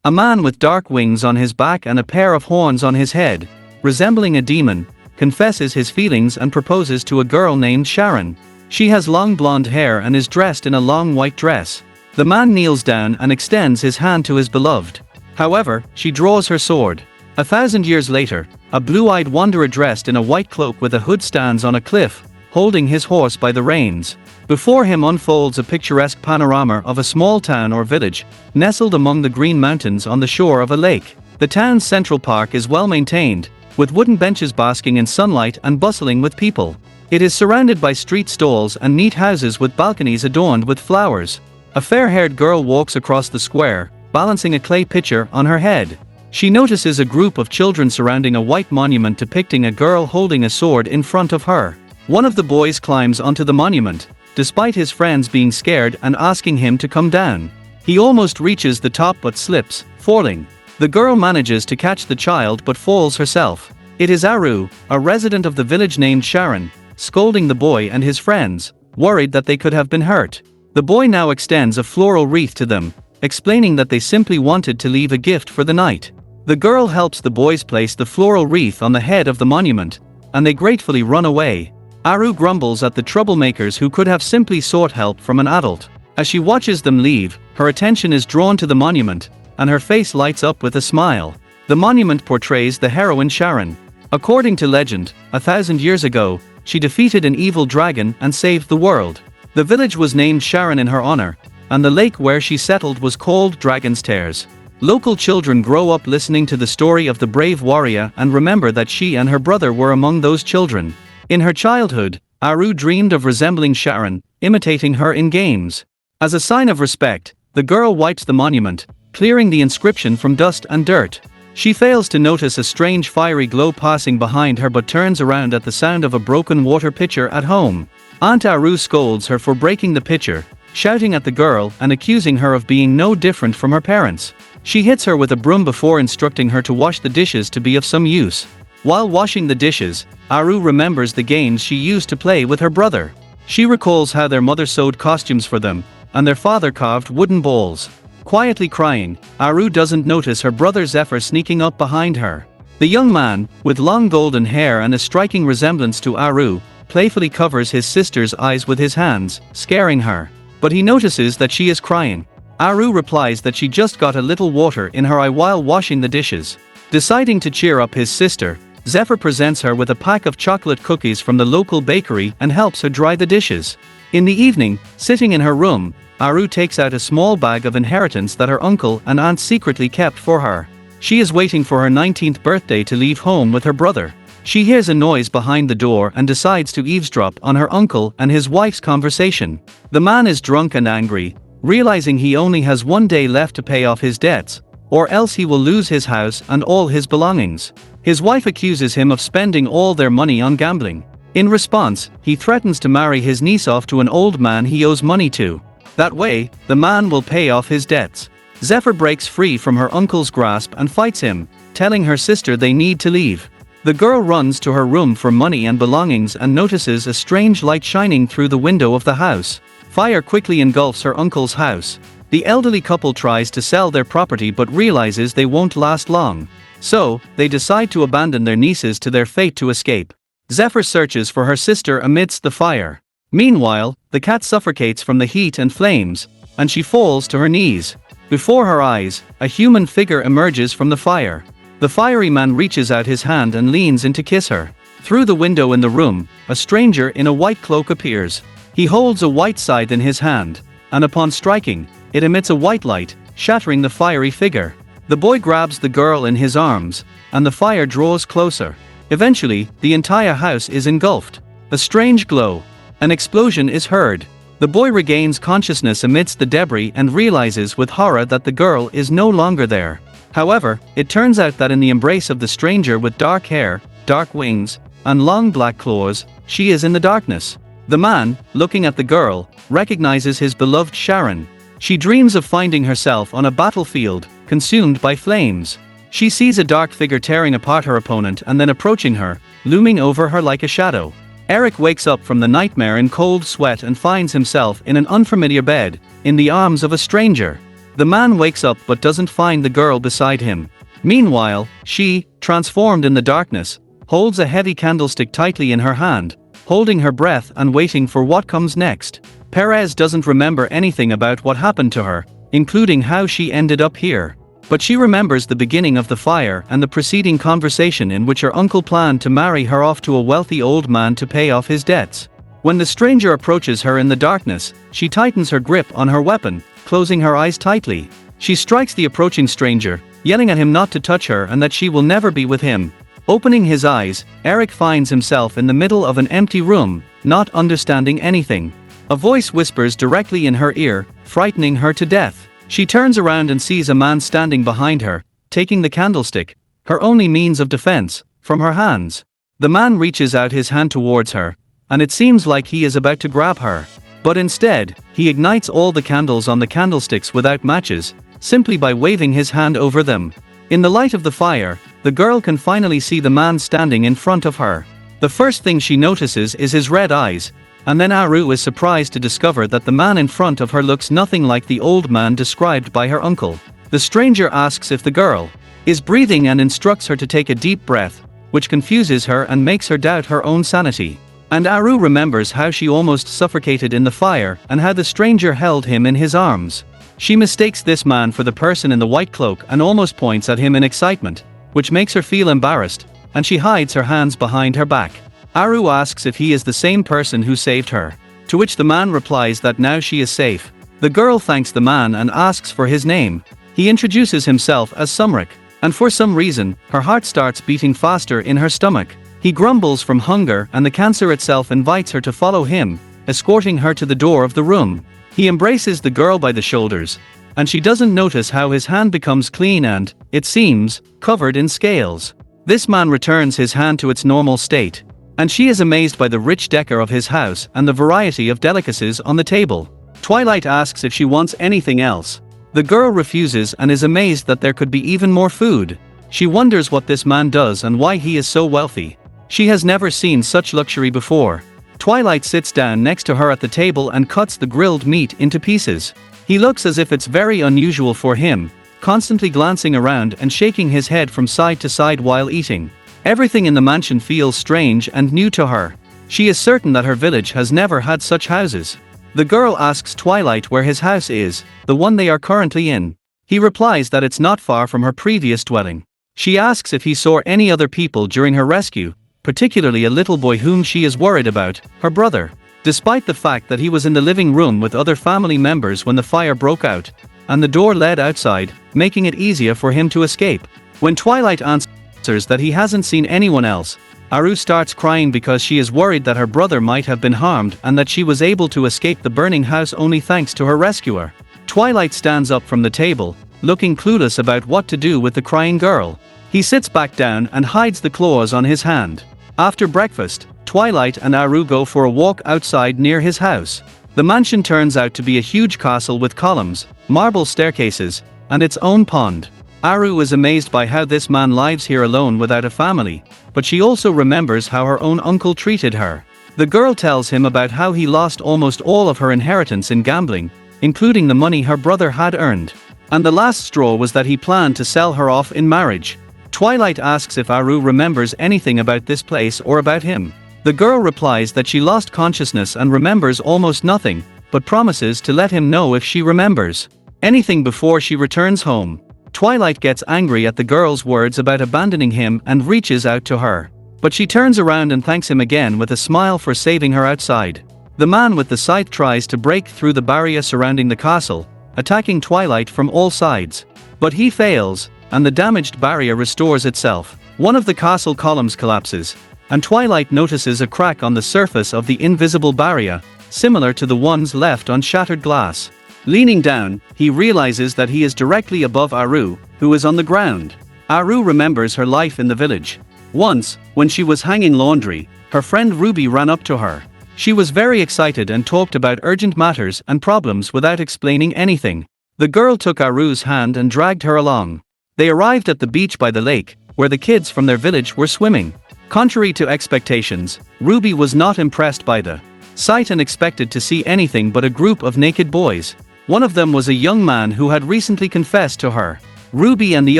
A man with dark wings on his back and a pair of horns on his head, resembling a demon, confesses his feelings and proposes to a girl named Sharon. She has long blonde hair and is dressed in a long white dress. The man kneels down and extends his hand to his beloved. However, she draws her sword. 1,000 years later, a blue-eyed wanderer dressed in a white cloak with a hood stands on a cliff, holding his horse by the reins. Before him unfolds a picturesque panorama of a small town or village, nestled among the green mountains on the shore of a lake. The town's central park is well maintained, with wooden benches basking in sunlight and bustling with people. It is surrounded by street stalls and neat houses with balconies adorned with flowers. A fair-haired girl walks across the square, balancing a clay pitcher on her head. She notices a group of children surrounding a white monument depicting a girl holding a sword in front of her. One of the boys climbs onto the monument, despite his friends being scared and asking him to come down. He almost reaches the top but slips, falling. The girl manages to catch the child but falls herself. It is Aru, a resident of the village named Sharon, scolding the boy and his friends, worried that they could have been hurt. The boy now extends a floral wreath to them, explaining that they simply wanted to leave a gift for the night. The girl helps the boys place the floral wreath on the head of the monument, and they gratefully run away. Aru grumbles at the troublemakers who could have simply sought help from an adult. As she watches them leave, her attention is drawn to the monument, and her face lights up with a smile. The monument portrays the heroine Sharon. According to legend, 1,000 years ago, she defeated an evil dragon and saved the world. The village was named Sharon in her honor, and the lake where she settled was called Dragon's Tears. Local children grow up listening to the story of the brave warrior and remember that she and her brother were among those children. In her childhood, Aru dreamed of resembling Sharon, imitating her in games. As a sign of respect, the girl wipes the monument, clearing the inscription from dust and dirt. She fails to notice a strange fiery glow passing behind her but turns around at the sound of a broken water pitcher at home. Aunt Aru scolds her for breaking the pitcher, shouting at the girl and accusing her of being no different from her parents. She hits her with a broom before instructing her to wash the dishes to be of some use. While washing the dishes, Aru remembers the games she used to play with her brother. She recalls how their mother sewed costumes for them, and their father carved wooden balls. Quietly crying, Aru doesn't notice her brother Zephyr sneaking up behind her. The young man, with long golden hair and a striking resemblance to Aru, playfully covers his sister's eyes with his hands, scaring her. But he notices that she is crying. Aru replies that she just got a little water in her eye while washing the dishes. Deciding to cheer up his sister, Zephyr presents her with a pack of chocolate cookies from the local bakery and helps her dry the dishes. In the evening, sitting in her room, Aru takes out a small bag of inheritance that her uncle and aunt secretly kept for her. She is waiting for her 19th birthday to leave home with her brother. She hears a noise behind the door and decides to eavesdrop on her uncle and his wife's conversation. The man is drunk and angry, realizing he only has 1 day left to pay off his debts, or else he will lose his house and all his belongings. His wife accuses him of spending all their money on gambling. In response, he threatens to marry his niece off to an old man he owes money to. That way, the man will pay off his debts. Zephyr breaks free from her uncle's grasp and fights him, telling her sister they need to leave. The girl runs to her room for money and belongings and notices a strange light shining through the window of the house. Fire quickly engulfs her uncle's house. The elderly couple tries to sell their property but realizes they won't last long. So, they decide to abandon their nieces to their fate to escape. Zephyr searches for her sister amidst the fire. Meanwhile, the cat suffocates from the heat and flames, and she falls to her knees. Before her eyes, a human figure emerges from the fire. The fiery man reaches out his hand and leans in to kiss her. Through the window in the room, a stranger in a white cloak appears. He holds a white scythe in his hand, and upon striking, it emits a white light, shattering the fiery figure. The boy grabs the girl in his arms, and the fire draws closer. Eventually, the entire house is engulfed. A strange glow. An explosion is heard. The boy regains consciousness amidst the debris and realizes with horror that the girl is no longer there. However, it turns out that in the embrace of the stranger with dark hair, dark wings, and long black claws, she is in the darkness. The man, looking at the girl, recognizes his beloved Sharon. She dreams of finding herself on a battlefield, consumed by flames. She sees a dark figure tearing apart her opponent and then approaching her, looming over her like a shadow. Eric wakes up from the nightmare in cold sweat and finds himself in an unfamiliar bed, in the arms of a stranger. The man wakes up but doesn't find the girl beside him. Meanwhile, she, transformed in the darkness, holds a heavy candlestick tightly in her hand, holding her breath and waiting for what comes next. Perez doesn't remember anything about what happened to her, including how she ended up here. But she remembers the beginning of the fire and the preceding conversation in which her uncle planned to marry her off to a wealthy old man to pay off his debts. When the stranger approaches her in the darkness, she tightens her grip on her weapon, closing her eyes tightly. She strikes the approaching stranger, yelling at him not to touch her and that she will never be with him. Opening his eyes, Eric finds himself in the middle of an empty room, not understanding anything. A voice whispers directly in her ear, frightening her to death. She turns around and sees a man standing behind her, taking the candlestick, her only means of defense, from her hands. The man reaches out his hand towards her, and it seems like he is about to grab her. But instead, he ignites all the candles on the candlesticks without matches, simply by waving his hand over them. In the light of the fire, the girl can finally see the man standing in front of her. The first thing she notices is his red eyes, and then Aru is surprised to discover that the man in front of her looks nothing like the old man described by her uncle. The stranger asks if the girl is breathing and instructs her to take a deep breath, which confuses her and makes her doubt her own sanity. And Aru remembers how she almost suffocated in the fire and how the stranger held him in his arms. She mistakes this man for the person in the white cloak and almost points at him in excitement, which makes her feel embarrassed, and she hides her hands behind her back. Aru asks if he is the same person who saved her, to which the man replies that now she is safe. The girl thanks the man and asks for his name. He introduces himself as Sumrik, and for some reason, her heart starts beating faster in her stomach. He grumbles from hunger and the cancer itself invites her to follow him, escorting her to the door of the room. He embraces the girl by the shoulders, and she doesn't notice how his hand becomes clean and, it seems, covered in scales. This man returns his hand to its normal state, and she is amazed by the rich decor of his house and the variety of delicacies on the table. Twilight asks if she wants anything else. The girl refuses and is amazed that there could be even more food. She wonders what this man does and why he is so wealthy. She has never seen such luxury before. Twilight sits down next to her at the table and cuts the grilled meat into pieces. He looks as if it's very unusual for him, constantly glancing around and shaking his head from side to side while eating. Everything in the mansion feels strange and new to her. She is certain that her village has never had such houses. The girl asks Twilight where his house is, the one they are currently in. He replies that it's not far from her previous dwelling. She asks if he saw any other people during her rescue, particularly a little boy whom she is worried about, her brother. Despite the fact that he was in the living room with other family members when the fire broke out, and the door led outside, making it easier for him to escape. When Twilight answers that he hasn't seen anyone else, Aru starts crying because she is worried that her brother might have been harmed and that she was able to escape the burning house only thanks to her rescuer. Twilight stands up from the table, looking clueless about what to do with the crying girl. He sits back down and hides the claws on his hand. After breakfast, Twilight and Aru go for a walk outside near his house. The mansion turns out to be a huge castle with columns, marble staircases, and its own pond. Aru is amazed by how this man lives here alone without a family, but she also remembers how her own uncle treated her. The girl tells him about how he lost almost all of her inheritance in gambling, including the money her brother had earned. And the last straw was that he planned to sell her off in marriage. Twilight asks if Aru remembers anything about this place or about him. The girl replies that she lost consciousness and remembers almost nothing, but promises to let him know if she remembers anything before she returns home. Twilight gets angry at the girl's words about abandoning him and reaches out to her. But she turns around and thanks him again with a smile for saving her outside. The man with the scythe tries to break through the barrier surrounding the castle, attacking Twilight from all sides. But he fails, and the damaged barrier restores itself. One of the castle columns collapses, and Twilight notices a crack on the surface of the invisible barrier, similar to the ones left on shattered glass. Leaning down, he realizes that he is directly above Aru, who is on the ground. Aru remembers her life in the village. Once, when she was hanging laundry, her friend Ruby ran up to her. She was very excited and talked about urgent matters and problems without explaining anything. The girl took Aru's hand and dragged her along. They arrived at the beach by the lake, where the kids from their village were swimming. Contrary to expectations, Ruby was not impressed by the sight and expected to see anything but a group of naked boys. One of them was a young man who had recently confessed to her. Ruby and the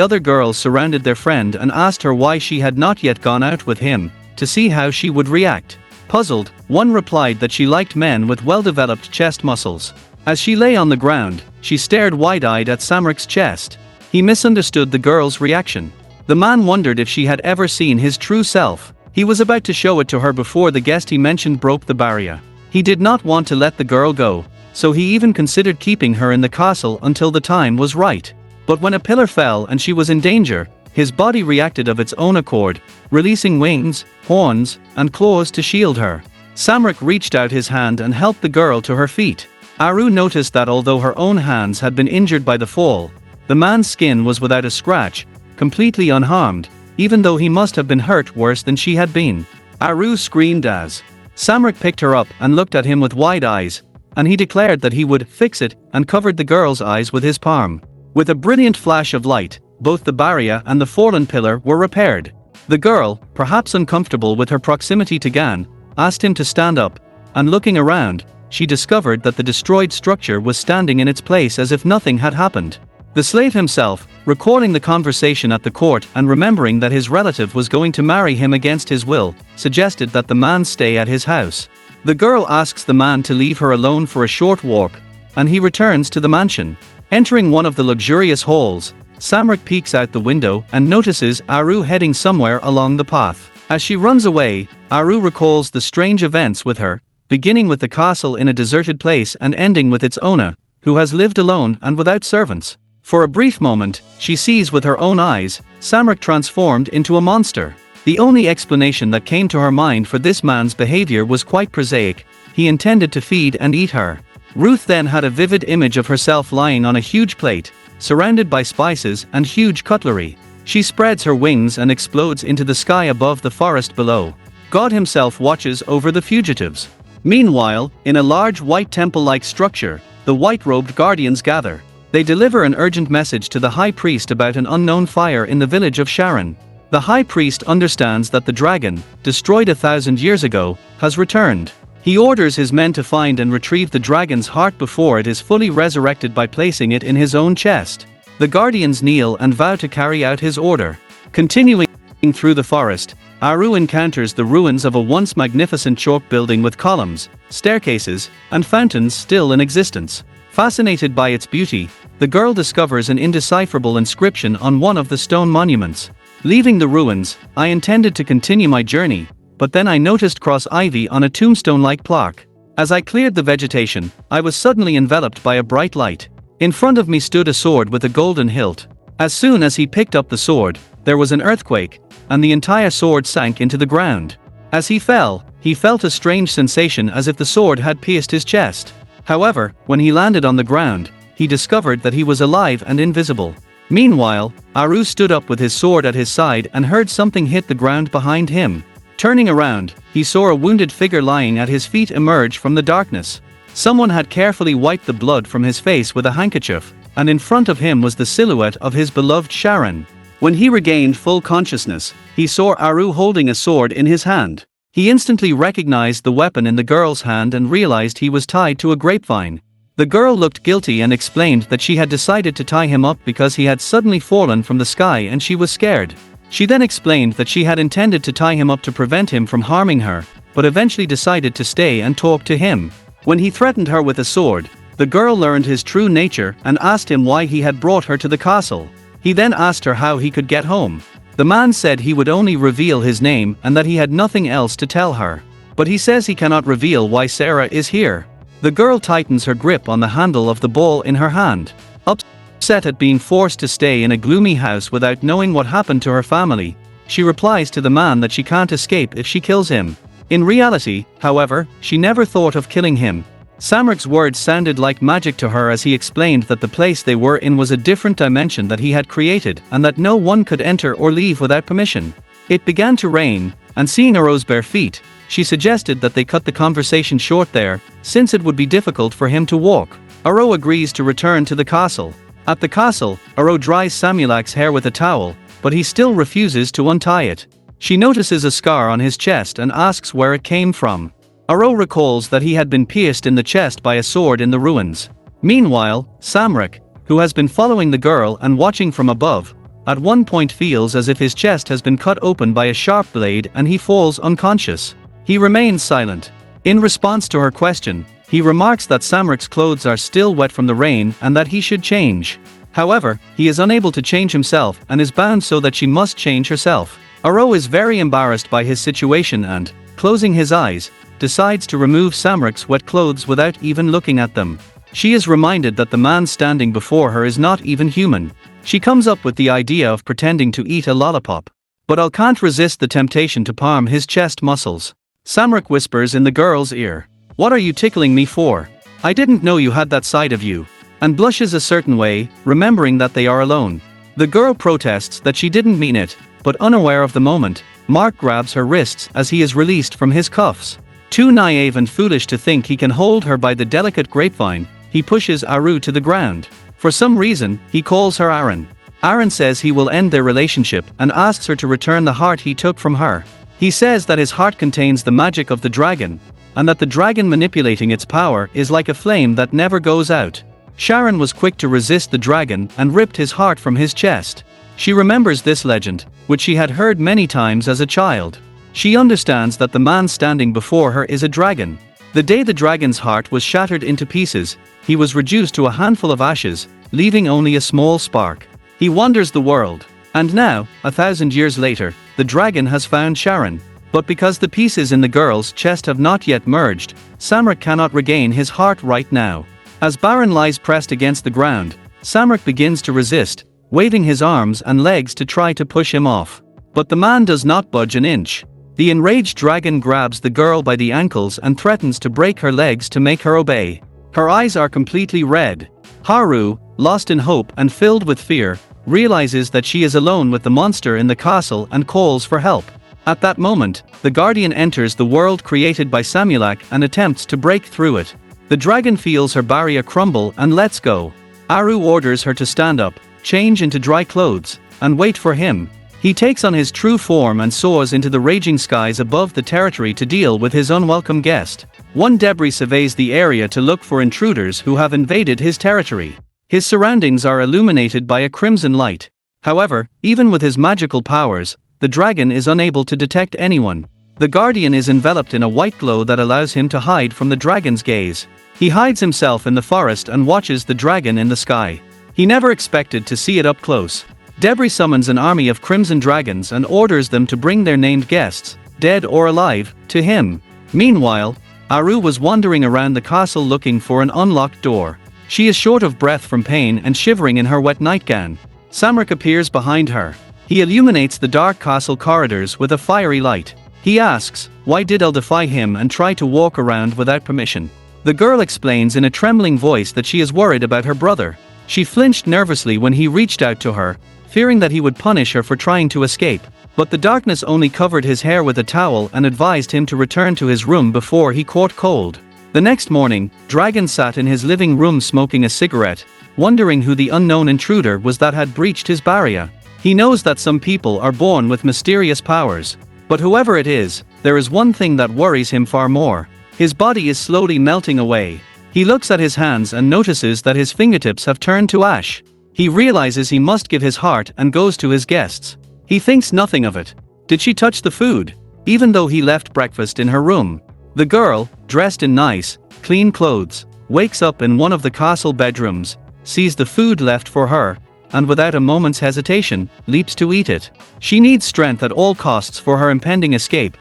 other girls surrounded their friend and asked her why she had not yet gone out with him, to see how she would react. Puzzled, one replied that she liked men with well-developed chest muscles. As she lay on the ground, she stared wide-eyed at Samrek's chest. He misunderstood the girl's reaction. The man wondered if she had ever seen his true self. He was about to show it to her before the guest he mentioned broke the barrier. He did not want to let the girl go, so he even considered keeping her in the castle until the time was right. But when a pillar fell and she was in danger, his body reacted of its own accord, releasing wings, horns, and claws to shield her. Samrek reached out his hand and helped the girl to her feet. Aru noticed that although her own hands had been injured by the fall, the man's skin was without a scratch, completely unharmed, even though he must have been hurt worse than she had been. Aru screamed as Samrek picked her up and looked at him with wide eyes, and he declared that he would fix it and covered the girl's eyes with his palm. With a brilliant flash of light, both the barrier and the fallen pillar were repaired. The girl, perhaps uncomfortable with her proximity to Gan, asked him to stand up, and looking around, she discovered that the destroyed structure was standing in its place as if nothing had happened. The slave himself, recalling the conversation at the court and remembering that his relative was going to marry him against his will, suggested that the man stay at his house. The girl asks the man to leave her alone for a short walk, and he returns to the mansion. Entering one of the luxurious halls, Samrek peeks out the window and notices Aru heading somewhere along the path. As she runs away, Aru recalls the strange events with her, beginning with the castle in a deserted place and ending with its owner, who has lived alone and without servants. For a brief moment, she sees with her own eyes, Samrek transformed into a monster. The only explanation that came to her mind for this man's behavior was quite prosaic: he intended to feed and eat her. Ruth then had a vivid image of herself lying on a huge plate, surrounded by spices and huge cutlery. She spreads her wings and explodes into the sky above the forest below. God himself watches over the fugitives. Meanwhile, in a large white temple-like structure, the white-robed guardians gather. They deliver an urgent message to the high priest about an unknown fire in the village of Sharon. The high priest understands that the dragon, destroyed 1,000 years ago, has returned. He orders his men to find and retrieve the dragon's heart before it is fully resurrected by placing it in his own chest. The guardians kneel and vow to carry out his order. Continuing through the forest, Aru encounters the ruins of a once magnificent chalk building with columns, staircases, and fountains still in existence. Fascinated by its beauty, the girl discovers an indecipherable inscription on one of the stone monuments. Leaving the ruins, I intended to continue my journey, but then I noticed cross ivy on a tombstone-like plaque. As I cleared the vegetation, I was suddenly enveloped by a bright light. In front of me stood a sword with a golden hilt. As soon as he picked up the sword, there was an earthquake, and the entire sword sank into the ground. As he fell, he felt a strange sensation as if the sword had pierced his chest. However, when he landed on the ground, he discovered that he was alive and invisible. Meanwhile, Aru stood up with his sword at his side and heard something hit the ground behind him. Turning around, he saw a wounded figure lying at his feet emerge from the darkness. Someone had carefully wiped the blood from his face with a handkerchief, and in front of him was the silhouette of his beloved Sharon. When he regained full consciousness, he saw Aru holding a sword in his hand. He instantly recognized the weapon in the girl's hand and realized he was tied to a grapevine. The girl looked guilty and explained that she had decided to tie him up because he had suddenly fallen from the sky and she was scared. She then explained that she had intended to tie him up to prevent him from harming her, but eventually decided to stay and talk to him. When he threatened her with a sword, the girl learned his true nature and asked him why he had brought her to the castle. He then asked her how he could get home. The man said he would only reveal his name and that he had nothing else to tell her. But he says he cannot reveal why Sarah is here. The girl tightens her grip on the handle of the ball in her hand. Upset at being forced to stay in a gloomy house without knowing what happened to her family, she replies to the man that she can't escape if she kills him. In reality, however, she never thought of killing him. Samrek's words sounded like magic to her as he explained that the place they were in was a different dimension that he had created and that no one could enter or leave without permission. It began to rain, and seeing Aro's bare feet, she suggested that they cut the conversation short there, since it would be difficult for him to walk. Aro agrees to return to the castle. At the castle, Aro dries Samulak's hair with a towel, but he still refuses to untie it. She notices a scar on his chest and asks where it came from. Aro recalls that he had been pierced in the chest by a sword in the ruins. Meanwhile, Samrak, who has been following the girl and watching from above, at one point feels as if his chest has been cut open by a sharp blade and he falls unconscious. He remains silent. In response to her question, he remarks that Samrak's clothes are still wet from the rain and that he should change. However, he is unable to change himself and is bound so that she must change herself. Aro is very embarrassed by his situation and, closing his eyes, decides to remove Samrak's wet clothes without even looking at them. She is reminded that the man standing before her is not even human. She comes up with the idea of pretending to eat a lollipop. But Al can't resist the temptation to palm his chest muscles. Samrak whispers in the girl's ear, "What are you tickling me for? I didn't know you had that side of you," and blushes a certain way, remembering that they are alone. The girl protests that she didn't mean it, but unaware of the moment, Mark grabs her wrists as he is released from his cuffs. Too naive and foolish to think he can hold her by the delicate grapevine, he pushes Aru to the ground. For some reason, he calls her Aaron. Aaron says he will end their relationship and asks her to return the heart he took from her. He says that his heart contains the magic of the dragon, and that the dragon manipulating its power is like a flame that never goes out. Sharon was quick to resist the dragon and ripped his heart from his chest. She remembers this legend, which she had heard many times as a child. She understands that the man standing before her is a dragon. The day the dragon's heart was shattered into pieces, he was reduced to a handful of ashes, leaving only a small spark. He wanders the world. And now, 1,000 years later, the dragon has found Sharon. But because the pieces in the girl's chest have not yet merged, Samrak cannot regain his heart right now. As Baron lies pressed against the ground, Samrak begins to resist, waving his arms and legs to try to push him off. But the man does not budge an inch. The enraged dragon grabs the girl by the ankles and threatens to break her legs to make her obey. Her eyes are completely red. Haru, lost in hope and filled with fear, realizes that she is alone with the monster in the castle and calls for help. At that moment, the Guardian enters the world created by Samulak and attempts to break through it. The dragon feels her barrier crumble and lets go. Aru orders her to stand up, change into dry clothes, and wait for him. He takes on his true form and soars into the raging skies above the territory to deal with his unwelcome guest. One debris surveys the area to look for intruders who have invaded his territory. His surroundings are illuminated by a crimson light. However, even with his magical powers, the dragon is unable to detect anyone. The Guardian is enveloped in a white glow that allows him to hide from the dragon's gaze. He hides himself in the forest and watches the dragon in the sky. He never expected to see it up close. Debris summons an army of crimson dragons and orders them to bring their named guests, dead or alive, to him. Meanwhile, Aru was wandering around the castle looking for an unlocked door. She is short of breath from pain and shivering in her wet nightgown. Samrak appears behind her. He illuminates the dark castle corridors with a fiery light. He asks, why did Elle defy him and try to walk around without permission? The girl explains in a trembling voice that she is worried about her brother. She flinched nervously when he reached out to her, fearing that he would punish her for trying to escape. But the darkness only covered his hair with a towel and advised him to return to his room before he caught cold. The next morning, Dragon sat in his living room smoking a cigarette, wondering who the unknown intruder was that had breached his barrier. He knows that some people are born with mysterious powers. But whoever it is, there is one thing that worries him far more. His body is slowly melting away. He looks at his hands and notices that his fingertips have turned to ash. He realizes he must give his heart and goes to his guests. He thinks nothing of it. Did she touch the food? Even though he left breakfast in her room. The girl, dressed in nice, clean clothes, wakes up in one of the castle bedrooms, sees the food left for her, and without a moment's hesitation, leaps to eat it. She needs strength at all costs for her impending escape,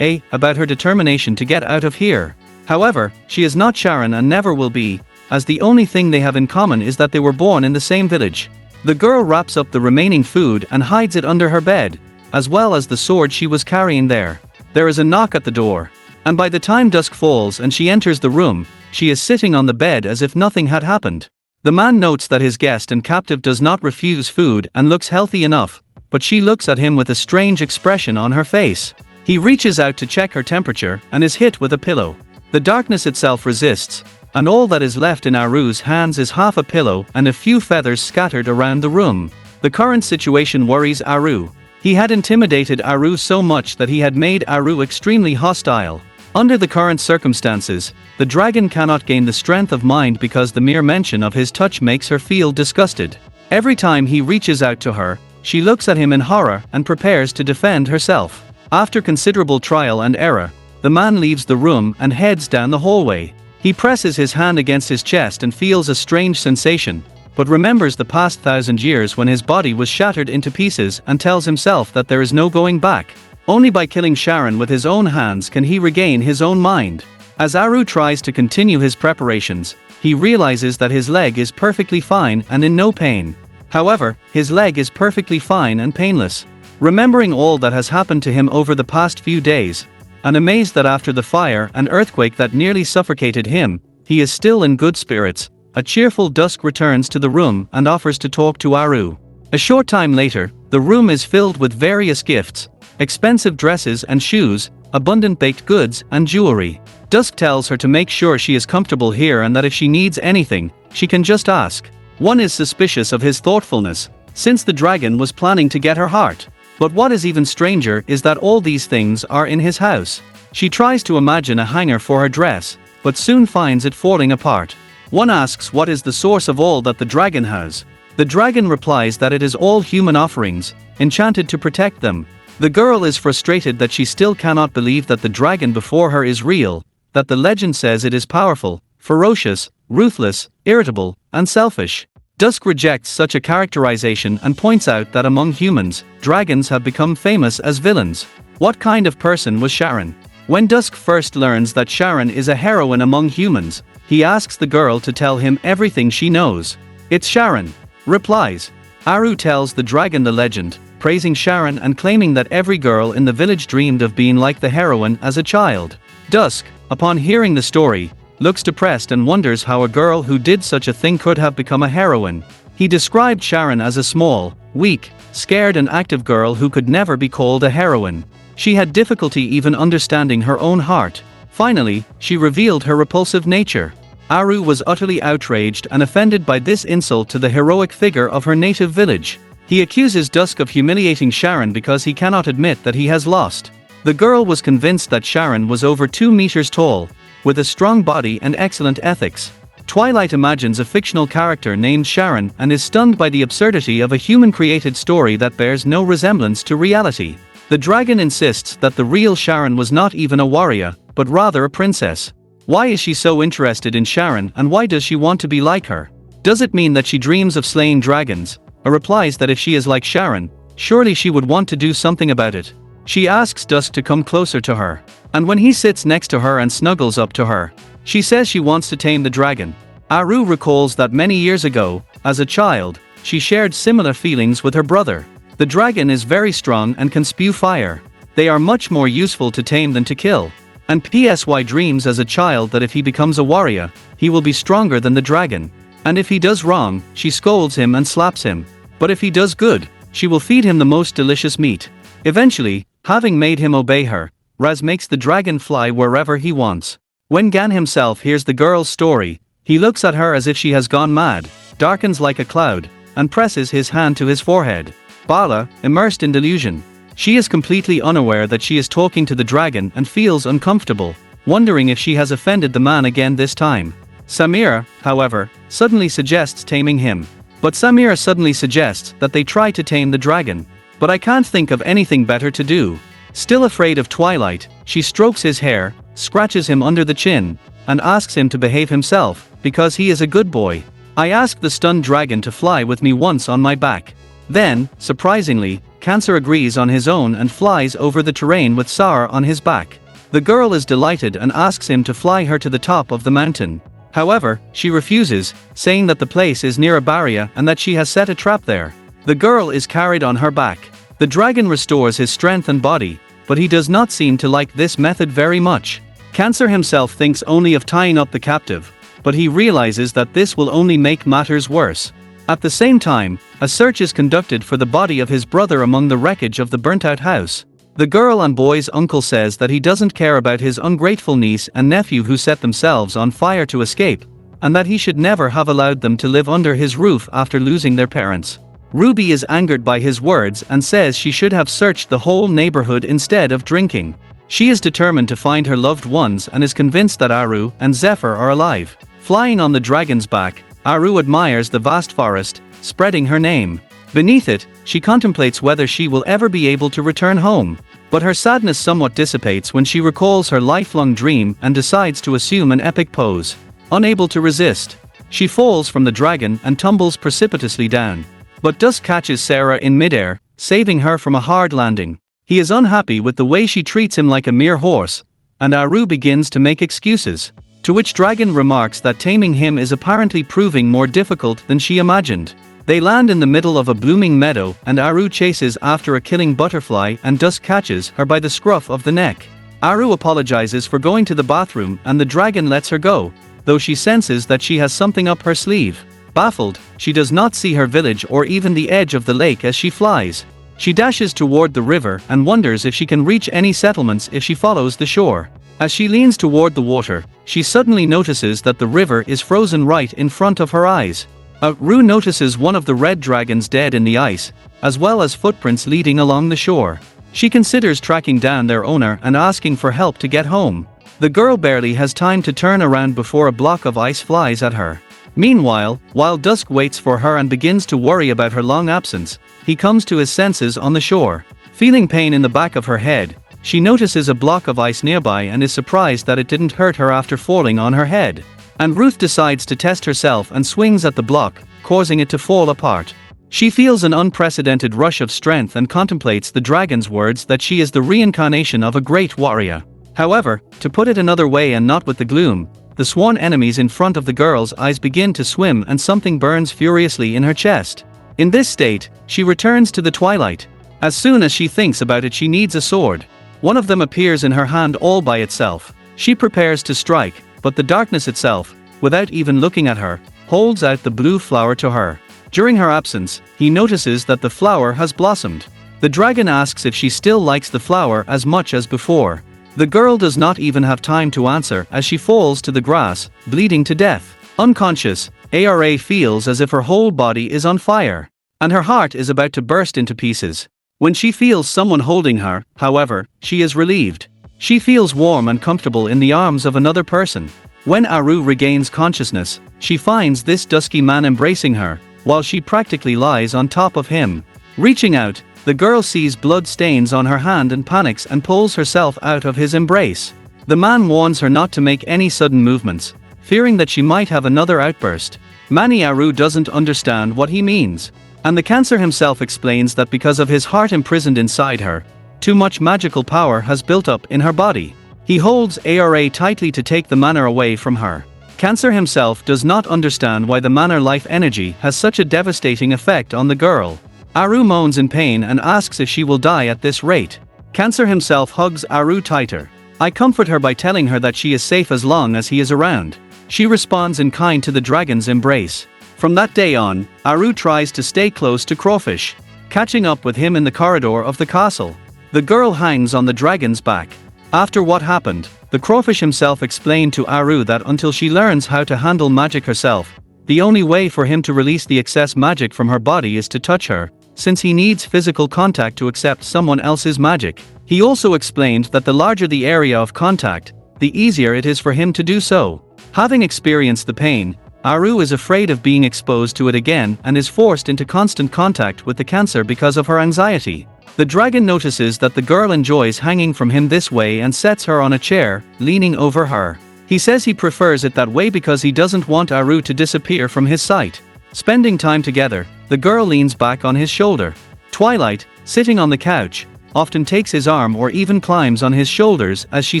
about her determination to get out of here. However, she is not Sharon and never will be, as the only thing they have in common is that they were born in the same village. The girl wraps up the remaining food and hides it under her bed, as well as the sword she was carrying there. There is a knock at the door. And by the time dusk falls and she enters the room, she is sitting on the bed as if nothing had happened. The man notes that his guest and captive does not refuse food and looks healthy enough, but she looks at him with a strange expression on her face. He reaches out to check her temperature and is hit with a pillow. The darkness itself resists, and all that is left in Aru's hands is half a pillow and a few feathers scattered around the room. The current situation worries Aru. He had intimidated Aru so much that he had made Aru extremely hostile. Under the current circumstances, the dragon cannot gain the strength of mind because the mere mention of his touch makes her feel disgusted. Every time he reaches out to her, she looks at him in horror and prepares to defend herself. After considerable trial and error, the man leaves the room and heads down the hallway. He presses his hand against his chest and feels a strange sensation, but remembers the past 1,000 years when his body was shattered into pieces and tells himself that there is no going back. Only by killing Sharon with his own hands can he regain his own mind. As Aru tries to continue his preparations, he realizes that his leg is perfectly fine and in no pain. However, his leg is perfectly fine and painless. Remembering all that has happened to him over the past few days, and amazed that after the fire and earthquake that nearly suffocated him, he is still in good spirits, a cheerful Dusk returns to the room and offers to talk to Aru. A short time later, the room is filled with various gifts, expensive dresses and shoes, abundant baked goods and jewelry. Dusk tells her to make sure she is comfortable here and that if she needs anything, she can just ask. One is suspicious of his thoughtfulness, since the dragon was planning to get her heart. But what is even stranger is that all these things are in his house. She tries to imagine a hanger for her dress, but soon finds it falling apart. One asks what is the source of all that the dragon has. The dragon replies that it is all human offerings, enchanted to protect them. The girl is frustrated that she still cannot believe that the dragon before her is real, that the legend says it is powerful, ferocious, ruthless, irritable, and selfish. Dusk rejects such a characterization and points out that among humans, dragons have become famous as villains. What kind of person was Sharon? When Dusk first learns that Sharon is a heroine among humans, he asks the girl to tell him everything she knows. It's Sharon, replies. Aru tells the dragon the legend, praising Sharon and claiming that every girl in the village dreamed of being like the heroine as a child. Dusk, upon hearing the story, looks depressed and wonders how a girl who did such a thing could have become a heroine. He described Sharon as a small, weak, scared and active girl who could never be called a heroine. She had difficulty even understanding her own heart. Finally, she revealed her repulsive nature. Aru was utterly outraged and offended by this insult to the heroic figure of her native village. He accuses Dusk of humiliating Sharon because he cannot admit that he has lost. The girl was convinced that Sharon was over 2 meters tall, with a strong body and excellent ethics. Twilight imagines a fictional character named Sharon and is stunned by the absurdity of a human-created story that bears no resemblance to reality. The dragon insists that the real Sharon was not even a warrior, but rather a princess. Why is she so interested in Sharon and why does she want to be like her? Does it mean that she dreams of slaying dragons? Or replies that if she is like Sharon, surely she would want to do something about it. She asks Dusk to come closer to her. And when he sits next to her and snuggles up to her, she says she wants to tame the dragon. Aru recalls that many years ago, as a child, she shared similar feelings with her brother. The dragon is very strong and can spew fire. They are much more useful to tame than to kill. And Psy dreams as a child that if he becomes a warrior, he will be stronger than the dragon. And if he does wrong, she scolds him and slaps him. But if he does good, she will feed him the most delicious meat. Eventually, having made him obey her, Raz makes the dragon fly wherever he wants. When Gan himself hears the girl's story, he looks at her as if she has gone mad, darkens like a cloud, and presses his hand to his forehead. Bala, immersed in delusion. She is completely unaware that she is talking to the dragon and feels uncomfortable, wondering if she has offended the man again this time. Samira, however, suddenly suggests taming him. But Samira suddenly suggests that they try to tame the dragon. But I can't think of anything better to do. Still afraid of Twilight, she strokes his hair, scratches him under the chin, and asks him to behave himself, because he is a good boy. I asked the stunned dragon to fly with me once on my back. Then, surprisingly, Cancer agrees on his own and flies over the terrain with Sar on his back. The girl is delighted and asks him to fly her to the top of the mountain. However, she refuses, saying that the place is near a barrier and that she has set a trap there. The girl is carried on her back. The dragon restores his strength and body, but he does not seem to like this method very much. Cancer himself thinks only of tying up the captive, but he realizes that this will only make matters worse. At the same time, a search is conducted for the body of his brother among the wreckage of the burnt-out house. The girl and boy's uncle says that he doesn't care about his ungrateful niece and nephew who set themselves on fire to escape, and that he should never have allowed them to live under his roof after losing their parents. Ruby is angered by his words and says she should have searched the whole neighborhood instead of drinking. She is determined to find her loved ones and is convinced that Aru and Zephyr are alive. Flying on the dragon's back, Aru admires the vast forest, spreading her name. Beneath it, she contemplates whether she will ever be able to return home. But her sadness somewhat dissipates when she recalls her lifelong dream and decides to assume an epic pose. Unable to resist, she falls from the dragon and tumbles precipitously down. But Dusk catches Sarah in midair, saving her from a hard landing. He is unhappy with the way she treats him like a mere horse, and Aru begins to make excuses. To which Dragon remarks that taming him is apparently proving more difficult than she imagined. They land in the middle of a blooming meadow and Aru chases after a killing butterfly and Dusk catches her by the scruff of the neck. Aru apologizes for going to the bathroom and the dragon lets her go, though she senses that she has something up her sleeve. Baffled, she does not see her village or even the edge of the lake as she flies. She dashes toward the river and wonders if she can reach any settlements if she follows the shore. As she leans toward the water, she suddenly notices that the river is frozen right in front of her eyes. Aru notices one of the red dragons dead in the ice, as well as footprints leading along the shore. She considers tracking down their owner and asking for help to get home. The girl barely has time to turn around before a block of ice flies at her. Meanwhile, while Dusk waits for her and begins to worry about her long absence, he comes to his senses on the shore. Feeling pain in the back of her head, she notices a block of ice nearby and is surprised that it didn't hurt her after falling on her head. And Ruth decides to test herself and swings at the block, causing it to fall apart. She feels an unprecedented rush of strength and contemplates the dragon's words that she is the reincarnation of a great warrior. However, to put it another way and not with the gloom, the sworn enemies in front of the girl's eyes begin to swim and something burns furiously in her chest. In this state, she returns to the twilight. As soon as she thinks about it, she needs a sword. One of them appears in her hand all by itself. She prepares to strike, but the darkness itself, without even looking at her, holds out the blue flower to her. During her absence, he notices that the flower has blossomed. The dragon asks if she still likes the flower as much as before. The girl does not even have time to answer as she falls to the grass, bleeding to death. Unconscious, Ara feels as if her whole body is on fire, and her heart is about to burst into pieces. When she feels someone holding her, however, she is relieved. She feels warm and comfortable in the arms of another person. When Aru regains consciousness, she finds this dusky man embracing her, while she practically lies on top of him. Reaching out, the girl sees blood stains on her hand and panics and pulls herself out of his embrace. The man warns her not to make any sudden movements, fearing that she might have another outburst. Aru doesn't understand what he means. And the cancer himself explains that because of his heart imprisoned inside her, too much magical power has built up in her body. He holds Ara tightly to take the mana away from her. Cancer himself does not understand why the mana life energy has such a devastating effect on the girl. Aru moans in pain and asks if she will die at this rate. Cancer himself hugs Aru tighter. I comfort her by telling her that she is safe as long as he is around. She responds in kind to the dragon's embrace. From that day on, Aru tries to stay close to Crawfish, catching up with him in the corridor of the castle. The girl hangs on the dragon's back. After what happened, the Crawfish himself explained to Aru that until she learns how to handle magic herself, the only way for him to release the excess magic from her body is to touch her, since he needs physical contact to accept someone else's magic. He also explained that the larger the area of contact, the easier it is for him to do so. Having experienced the pain, Aru is afraid of being exposed to it again and is forced into constant contact with the cancer because of her anxiety. The dragon notices that the girl enjoys hanging from him this way and sets her on a chair, leaning over her. He says he prefers it that way because he doesn't want Aru to disappear from his sight. Spending time together, the girl leans back on his shoulder. Twilight, sitting on the couch, often takes his arm or even climbs on his shoulders as she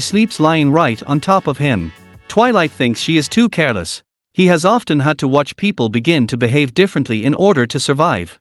sleeps lying right on top of him. Twilight thinks she is too careless. He has often had to watch people begin to behave differently in order to survive.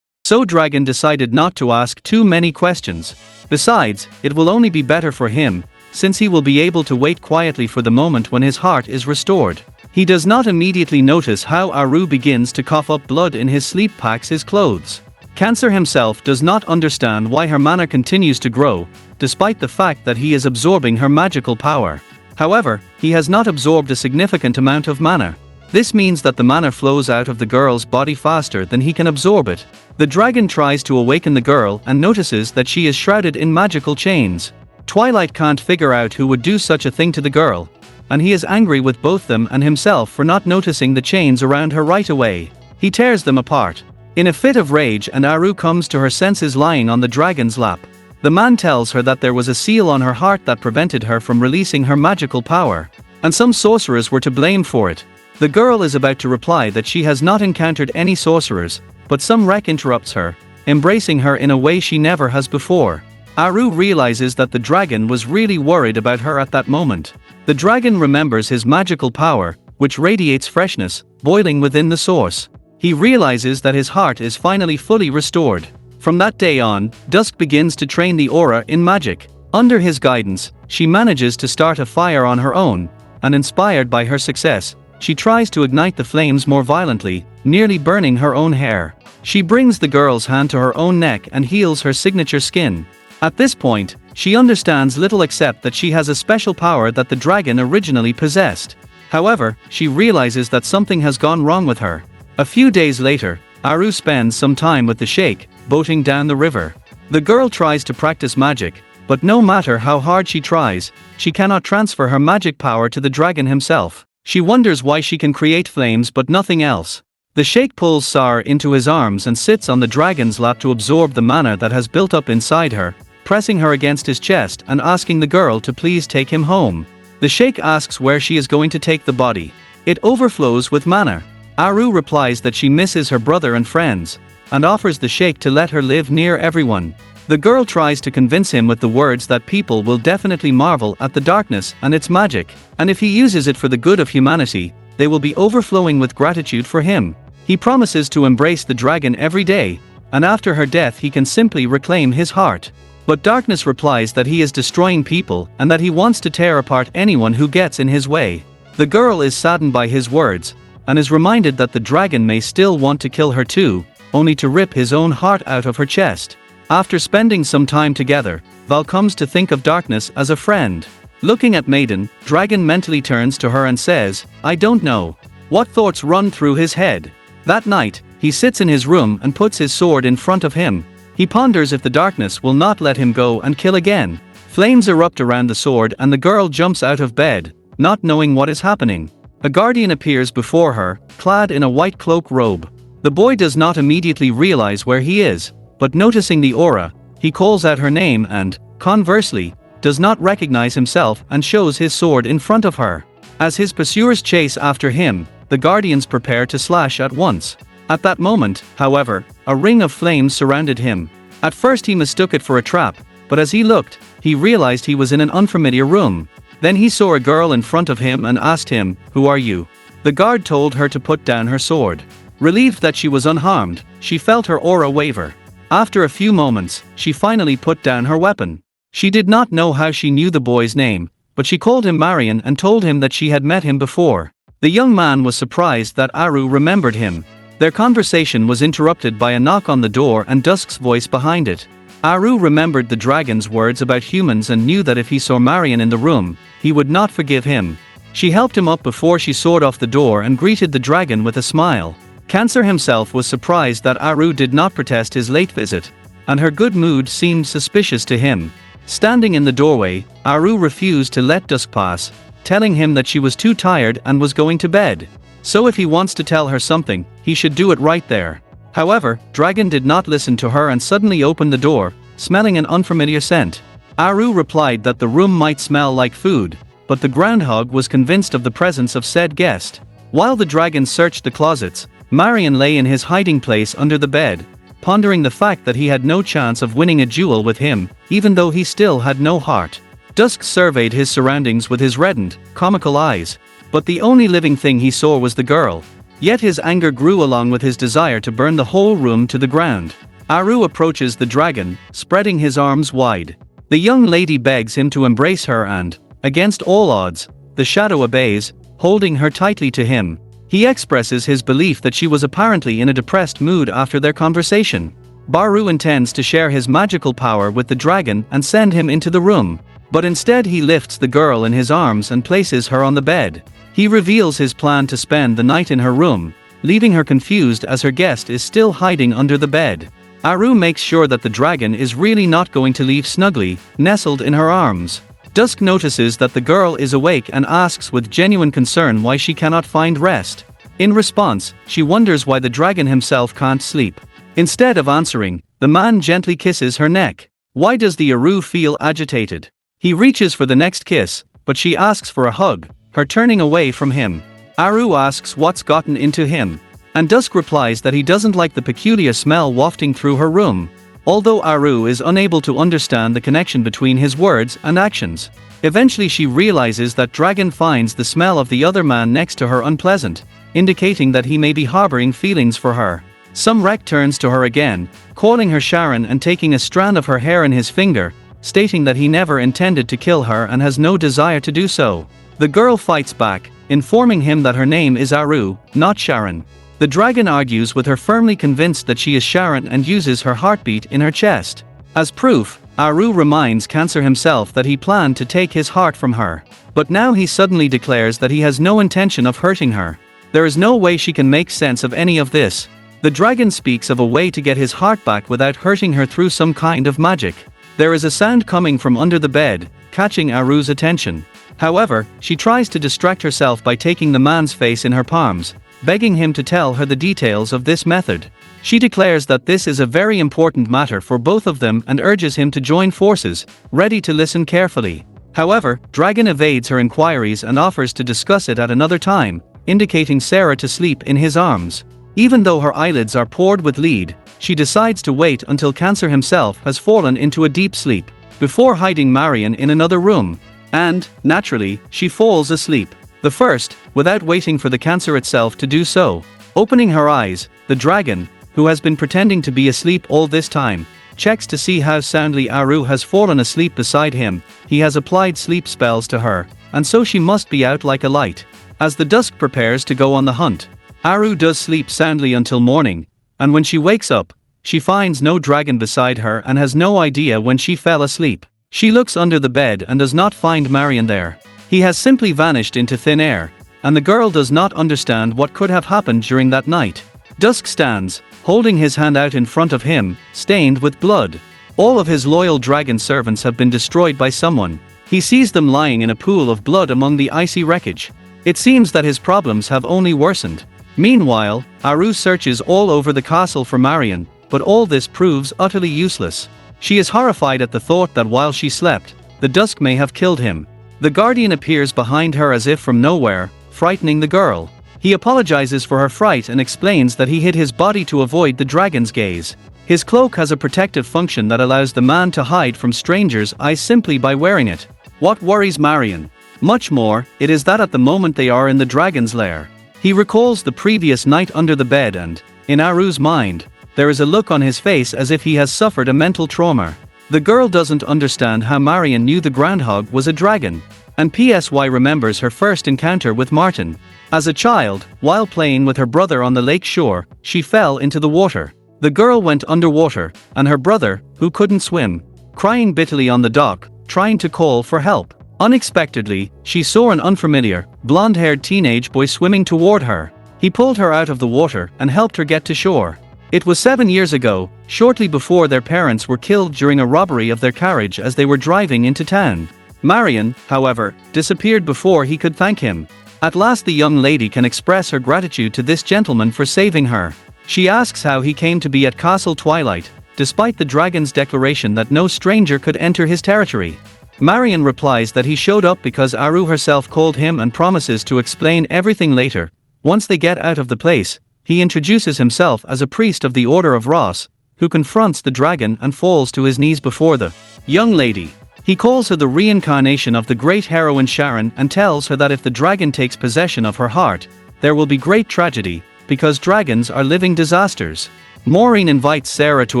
So Dragon decided not to ask too many questions. Besides, it will only be better for him, since he will be able to wait quietly for the moment when his heart is restored. He does not immediately notice how Aru begins to cough up blood in his sleep packs his clothes. Cancer himself does not understand why her mana continues to grow, despite the fact that he is absorbing her magical power. However, he has not absorbed a significant amount of mana. This means that the mana flows out of the girl's body faster than he can absorb it. The dragon tries to awaken the girl and notices that she is shrouded in magical chains. Twilight can't figure out who would do such a thing to the girl, and he is angry with both them and himself for not noticing the chains around her right away. He tears them apart. In a fit of rage, and Aru comes to her senses lying on the dragon's lap. The man tells her that there was a seal on her heart that prevented her from releasing her magical power, and some sorcerers were to blame for it. The girl is about to reply that she has not encountered any sorcerers, but some wreck interrupts her, embracing her in a way she never has before. Aru realizes that the dragon was really worried about her at that moment. The dragon remembers his magical power, which radiates freshness, boiling within the source. He realizes that his heart is finally fully restored. From that day on, Dusk begins to train the aura in magic. Under his guidance, she manages to start a fire on her own, and inspired by her success, she tries to ignite the flames more violently, nearly burning her own hair. She brings the girl's hand to her own neck and heals her signature skin. At this point, she understands little except that she has a special power that the dragon originally possessed. However, she realizes that something has gone wrong with her. A few days later, Aru spends some time with the sheikh, boating down the river. The girl tries to practice magic, but no matter how hard she tries, she cannot transfer her magic power to the dragon himself. She wonders why she can create flames but nothing else. The sheikh pulls Sar into his arms and sits on the dragon's lap to absorb the mana that has built up inside her, pressing her against his chest and asking the girl to please take him home. The sheikh asks where she is going to take the body. It overflows with mana. Aru replies that she misses her brother and friends, and offers the sheikh to let her live near everyone. The girl tries to convince him with the words that people will definitely marvel at the darkness and its magic, and if he uses it for the good of humanity, they will be overflowing with gratitude for him. He promises to embrace the dragon every day, and after her death he can simply reclaim his heart. But Darkness replies that he is destroying people and that he wants to tear apart anyone who gets in his way. The girl is saddened by his words, and is reminded that the dragon may still want to kill her too, only to rip his own heart out of her chest. After spending some time together, Val comes to think of Darkness as a friend. Looking at Maiden, Dragon mentally turns to her and says, "I don't know." What thoughts run through his head? That night, he sits in his room and puts his sword in front of him. He ponders if the darkness will not let him go and kill again. Flames erupt around the sword and the girl jumps out of bed, not knowing what is happening. A guardian appears before her, clad in a white cloak robe. The boy does not immediately realize where he is, but noticing the aura, he calls out her name and, conversely, does not recognize himself and shows his sword in front of her. As his pursuers chase after him, the guardians prepare to slash at once. At that moment, however, a ring of flames surrounded him. At first he mistook it for a trap, but as he looked, he realized he was in an unfamiliar room. Then he saw a girl in front of him and asked him, "Who are you?" The guard told her to put down her sword. Relieved that she was unharmed, she felt her aura waver. After a few moments, she finally put down her weapon. She did not know how she knew the boy's name, but she called him Marion and told him that she had met him before. The young man was surprised that Aru remembered him. Their conversation was interrupted by a knock on the door and Dusk's voice behind it. Aru remembered the dragon's words about humans and knew that if he saw Marion in the room, he would not forgive him. She helped him up before she soared off the door and greeted the dragon with a smile. Cancer himself was surprised that Aru did not protest his late visit, and her good mood seemed suspicious to him. Standing in the doorway, Aru refused to let Dusk pass, telling him that she was too tired and was going to bed. So if he wants to tell her something, he should do it right there. However, Dragon did not listen to her and suddenly opened the door, smelling an unfamiliar scent. Aru replied that the room might smell like food, but the groundhog was convinced of the presence of said guest. While the dragon searched the closets, Marion lay in his hiding place under the bed, pondering the fact that he had no chance of winning a duel with him, even though he still had no heart. Dusk surveyed his surroundings with his reddened, comical eyes, but the only living thing he saw was the girl. Yet his anger grew along with his desire to burn the whole room to the ground. Aru approaches the dragon, spreading his arms wide. The young lady begs him to embrace her and, against all odds, the shadow obeys, holding her tightly to him. He expresses his belief that she was apparently in a depressed mood after their conversation. Baru intends to share his magical power with the dragon and send him into the room, but instead he lifts the girl in his arms and places her on the bed. He reveals his plan to spend the night in her room, leaving her confused as her guest is still hiding under the bed. Aru makes sure that the dragon is really not going to leave snugly, nestled in her arms. Dusk notices that the girl is awake and asks with genuine concern why she cannot find rest. In response, she wonders why the dragon himself can't sleep. Instead of answering, the man gently kisses her neck. Why does the Aru feel agitated? He reaches for the next kiss, but she asks for a hug, her turning away from him. Aru asks what's gotten into him, and Dusk replies that he doesn't like the peculiar smell wafting through her room. Although Aru is unable to understand the connection between his words and actions. Eventually she realizes that Dragon finds the smell of the other man next to her unpleasant, indicating that he may be harboring feelings for her. Rek turns to her again, calling her Sharon and taking a strand of her hair in his finger, stating that he never intended to kill her and has no desire to do so. The girl fights back, informing him that her name is Aru, not Sharon. The dragon argues with her, firmly convinced that she is Sharon, and uses her heartbeat in her chest. As proof, Aru reminds Cancer himself that he planned to take his heart from her. But now he suddenly declares that he has no intention of hurting her. There is no way she can make sense of any of this. The dragon speaks of a way to get his heart back without hurting her through some kind of magic. There is a sound coming from under the bed, catching Aru's attention. However, she tries to distract herself by taking the man's face in her palms, begging him to tell her the details of this method. She declares that this is a very important matter for both of them and urges him to join forces, ready to listen carefully. However, Dragon evades her inquiries and offers to discuss it at another time, indicating Sarah to sleep in his arms. Even though her eyelids are poured with lead, she decides to wait until Cancer himself has fallen into a deep sleep, before hiding Marion in another room. And, naturally, she falls asleep. The first, without waiting for the Cancer itself to do so. Opening her eyes, the dragon, who has been pretending to be asleep all this time, checks to see how soundly Aru has fallen asleep beside him. He has applied sleep spells to her, and so she must be out like a light. As the Dusk prepares to go on the hunt, Aru does sleep soundly until morning, and when she wakes up, she finds no dragon beside her and has no idea when she fell asleep. She looks under the bed and does not find Marion there. He has simply vanished into thin air, and the girl does not understand what could have happened during that night. Dusk stands, holding his hand out in front of him, stained with blood. All of his loyal dragon servants have been destroyed by someone. He sees them lying in a pool of blood among the icy wreckage. It seems that his problems have only worsened. Meanwhile, Aru searches all over the castle for Marion, but all this proves utterly useless. She is horrified at the thought that while she slept, the Dusk may have killed him. The Guardian appears behind her as if from nowhere, frightening the girl. He apologizes for her fright and explains that he hid his body to avoid the dragon's gaze. His cloak has a protective function that allows the man to hide from strangers' eyes simply by wearing it. What worries Marion much more, it is that at the moment they are in the dragon's lair. He recalls the previous night under the bed and, in Aru's mind, there is a look on his face as if he has suffered a mental trauma. The girl doesn't understand how Marion knew the groundhog was a dragon, and PSY remembers her first encounter with Martin. As a child, while playing with her brother on the lake shore, she fell into the water. The girl went underwater, and her brother, who couldn't swim, crying bitterly on the dock, trying to call for help. Unexpectedly, she saw an unfamiliar, blonde-haired teenage boy swimming toward her. He pulled her out of the water and helped her get to shore. It was 7 years ago, shortly before their parents were killed during a robbery of their carriage as they were driving into town. Marion, however, disappeared before he could thank him. At last the young lady can express her gratitude to this gentleman for saving her. She asks how he came to be at Castle Twilight, despite the dragon's declaration that no stranger could enter his territory. Marion replies that he showed up because Aru herself called him and promises to explain everything later. Once they get out of the place, he introduces himself as a priest of the Order of Ross, who confronts the dragon and falls to his knees before the young lady. He calls her the reincarnation of the great heroine Sharon and tells her that if the dragon takes possession of her heart, there will be great tragedy, because dragons are living disasters. Maureen invites Sarah to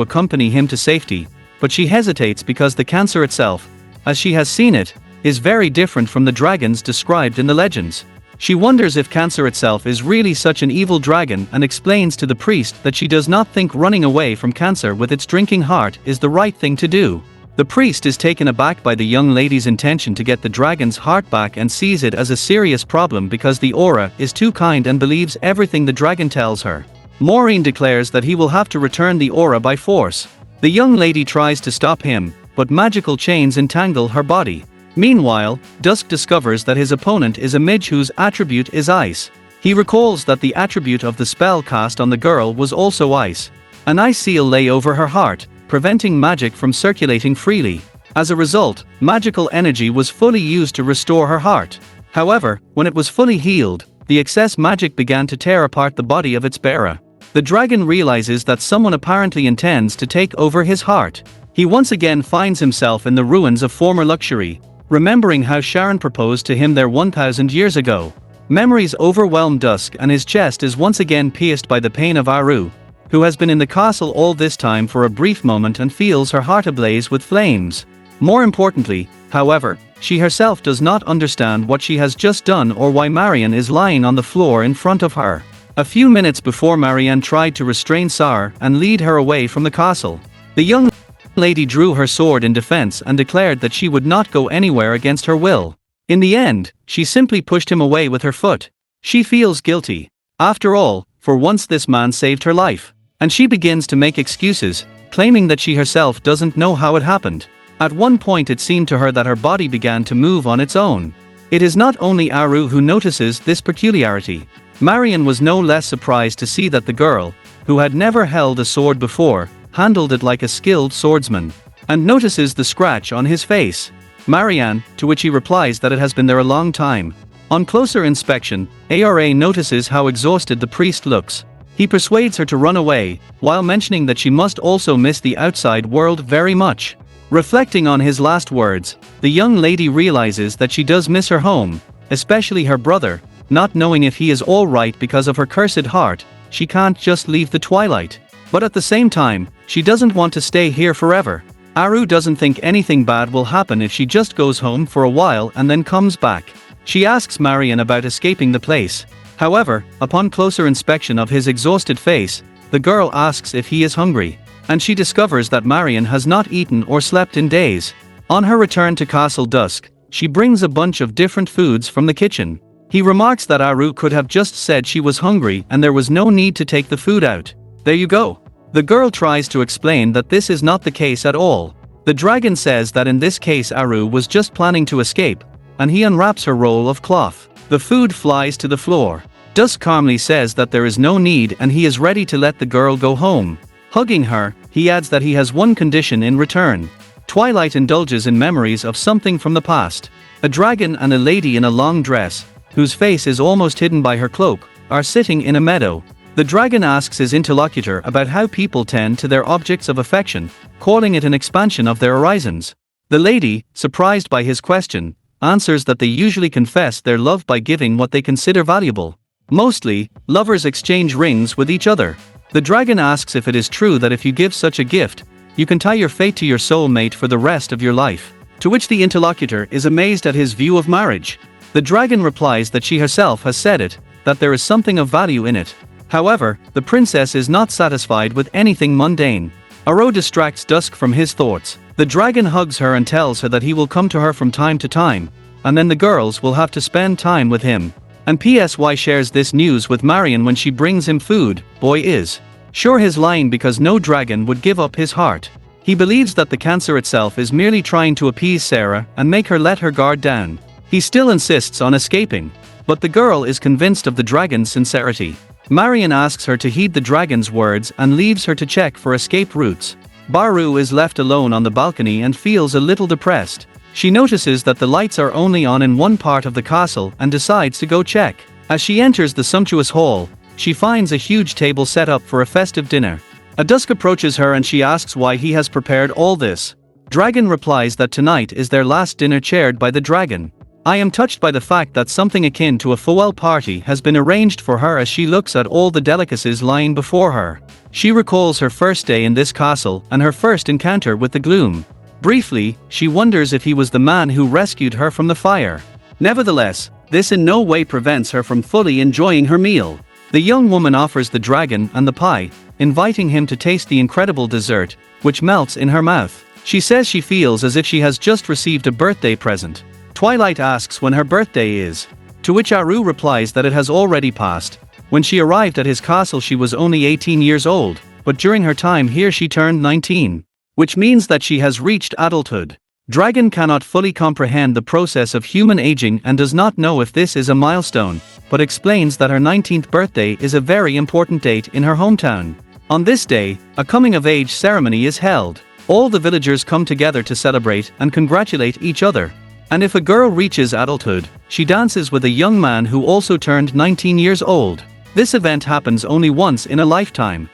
accompany him to safety, but she hesitates because the cancer itself, as she has seen it, is very different from the dragons described in the legends. She wonders if Cancer itself is really such an evil dragon and explains to the priest that she does not think running away from Cancer with its drinking heart is the right thing to do. The priest is taken aback by the young lady's intention to get the dragon's heart back and sees it as a serious problem because the aura is too kind and believes everything the dragon tells her. Maureen declares that he will have to return the aura by force. The young lady tries to stop him, but magical chains entangle her body. Meanwhile, Dusk discovers that his opponent is a mage whose attribute is ice. He recalls that the attribute of the spell cast on the girl was also ice. An ice seal lay over her heart, preventing magic from circulating freely. As a result, magical energy was fully used to restore her heart. However, when it was fully healed, the excess magic began to tear apart the body of its bearer. The dragon realizes that someone apparently intends to take over his heart. He once again finds himself in the ruins of former luxury, remembering how Sharon proposed to him there 1,000 years ago. Memories overwhelm Dusk and his chest is once again pierced by the pain of Aru, who has been in the castle all this time for a brief moment and feels her heart ablaze with flames. More importantly, however, she herself does not understand what she has just done or why Marianne is lying on the floor in front of her. A few minutes before Marianne tried to restrain Sar and lead her away from the castle, the young lady drew her sword in defense and declared that she would not go anywhere against her will. In the end, she simply pushed him away with her foot. She feels guilty. After all, for once this man saved her life. And she begins to make excuses, claiming that she herself doesn't know how it happened. At one point it seemed to her that her body began to move on its own. It is not only Aru who notices this peculiarity. Marianne was no less surprised to see that the girl, who had never held a sword before, handled it like a skilled swordsman, and notices the scratch on his face. Marianne, to which he replies that it has been there a long time. On closer inspection, Ara notices how exhausted the priest looks. He persuades her to run away, while mentioning that she must also miss the outside world very much. Reflecting on his last words, the young lady realizes that she does miss her home, especially her brother. Not knowing if he is alright because of her cursed heart, she can't just leave the twilight. But at the same time, she doesn't want to stay here forever. Aru doesn't think anything bad will happen if she just goes home for a while and then comes back. She asks Marianne about escaping the place. However, upon closer inspection of his exhausted face, the girl asks if he is hungry. And she discovers that Marianne has not eaten or slept in days. On her return to Castle Dusk, she brings a bunch of different foods from the kitchen. He remarks that Aru could have just said she was hungry and there was no need to take the food out. There you go. The girl tries to explain that this is not the case at all. The dragon says that in this case Aru was just planning to escape, and he unwraps her roll of cloth. The food flies to the floor. Dusk calmly says that there is no need and he is ready to let the girl go home. Hugging her, he adds that he has one condition in return. Twilight indulges in memories of something from the past. A dragon and a lady in a long dress, whose face is almost hidden by her cloak, are sitting in a meadow. The dragon asks his interlocutor about how people tend to their objects of affection, calling it an expansion of their horizons. The lady, surprised by his question, answers that they usually confess their love by giving what they consider valuable. Mostly, lovers exchange rings with each other. The dragon asks if it is true that if you give such a gift, you can tie your fate to your soulmate for the rest of your life. To which the interlocutor is amazed at his view of marriage. The dragon replies that she herself has said it, that there is something of value in it. However, the princess is not satisfied with anything mundane. Aro distracts Dusk from his thoughts. The dragon hugs her and tells her that he will come to her from time to time, and then the girls will have to spend time with him. And PSY shares this news with Marianne when she brings him food. Boy is sure he's lying because no dragon would give up his heart. He believes that the cancer itself is merely trying to appease Sarah and make her let her guard down. He still insists on escaping, but the girl is convinced of the dragon's sincerity. Marianne asks her to heed the dragon's words and leaves her to check for escape routes. Baru is left alone on the balcony and feels a little depressed. She notices that the lights are only on in one part of the castle and decides to go check. As she enters the sumptuous hall, she finds a huge table set up for a festive dinner. A Dusk approaches her and she asks why he has prepared all this. Dragon replies that tonight is their last dinner chaired by the dragon. I am touched by the fact that something akin to a farewell party has been arranged for her as she looks at all the delicacies lying before her. She recalls her first day in this castle and her first encounter with the gloom. Briefly, she wonders if he was the man who rescued her from the fire. Nevertheless, this in no way prevents her from fully enjoying her meal. The young woman offers the dragon and the pie, inviting him to taste the incredible dessert, which melts in her mouth. She says she feels as if she has just received a birthday present. Twilight asks when her birthday is, to which Aru replies that it has already passed. When she arrived at his castle she was only 18 years old, but during her time here she turned 19. Which means that she has reached adulthood. Dragon cannot fully comprehend the process of human aging and does not know if this is a milestone, but explains that her 19th birthday is a very important date in her hometown. On this day, a coming-of-age ceremony is held. All the villagers come together to celebrate and congratulate each other. And if a girl reaches adulthood, she dances with a young man who also turned 19 years old. This event happens only once in a lifetime.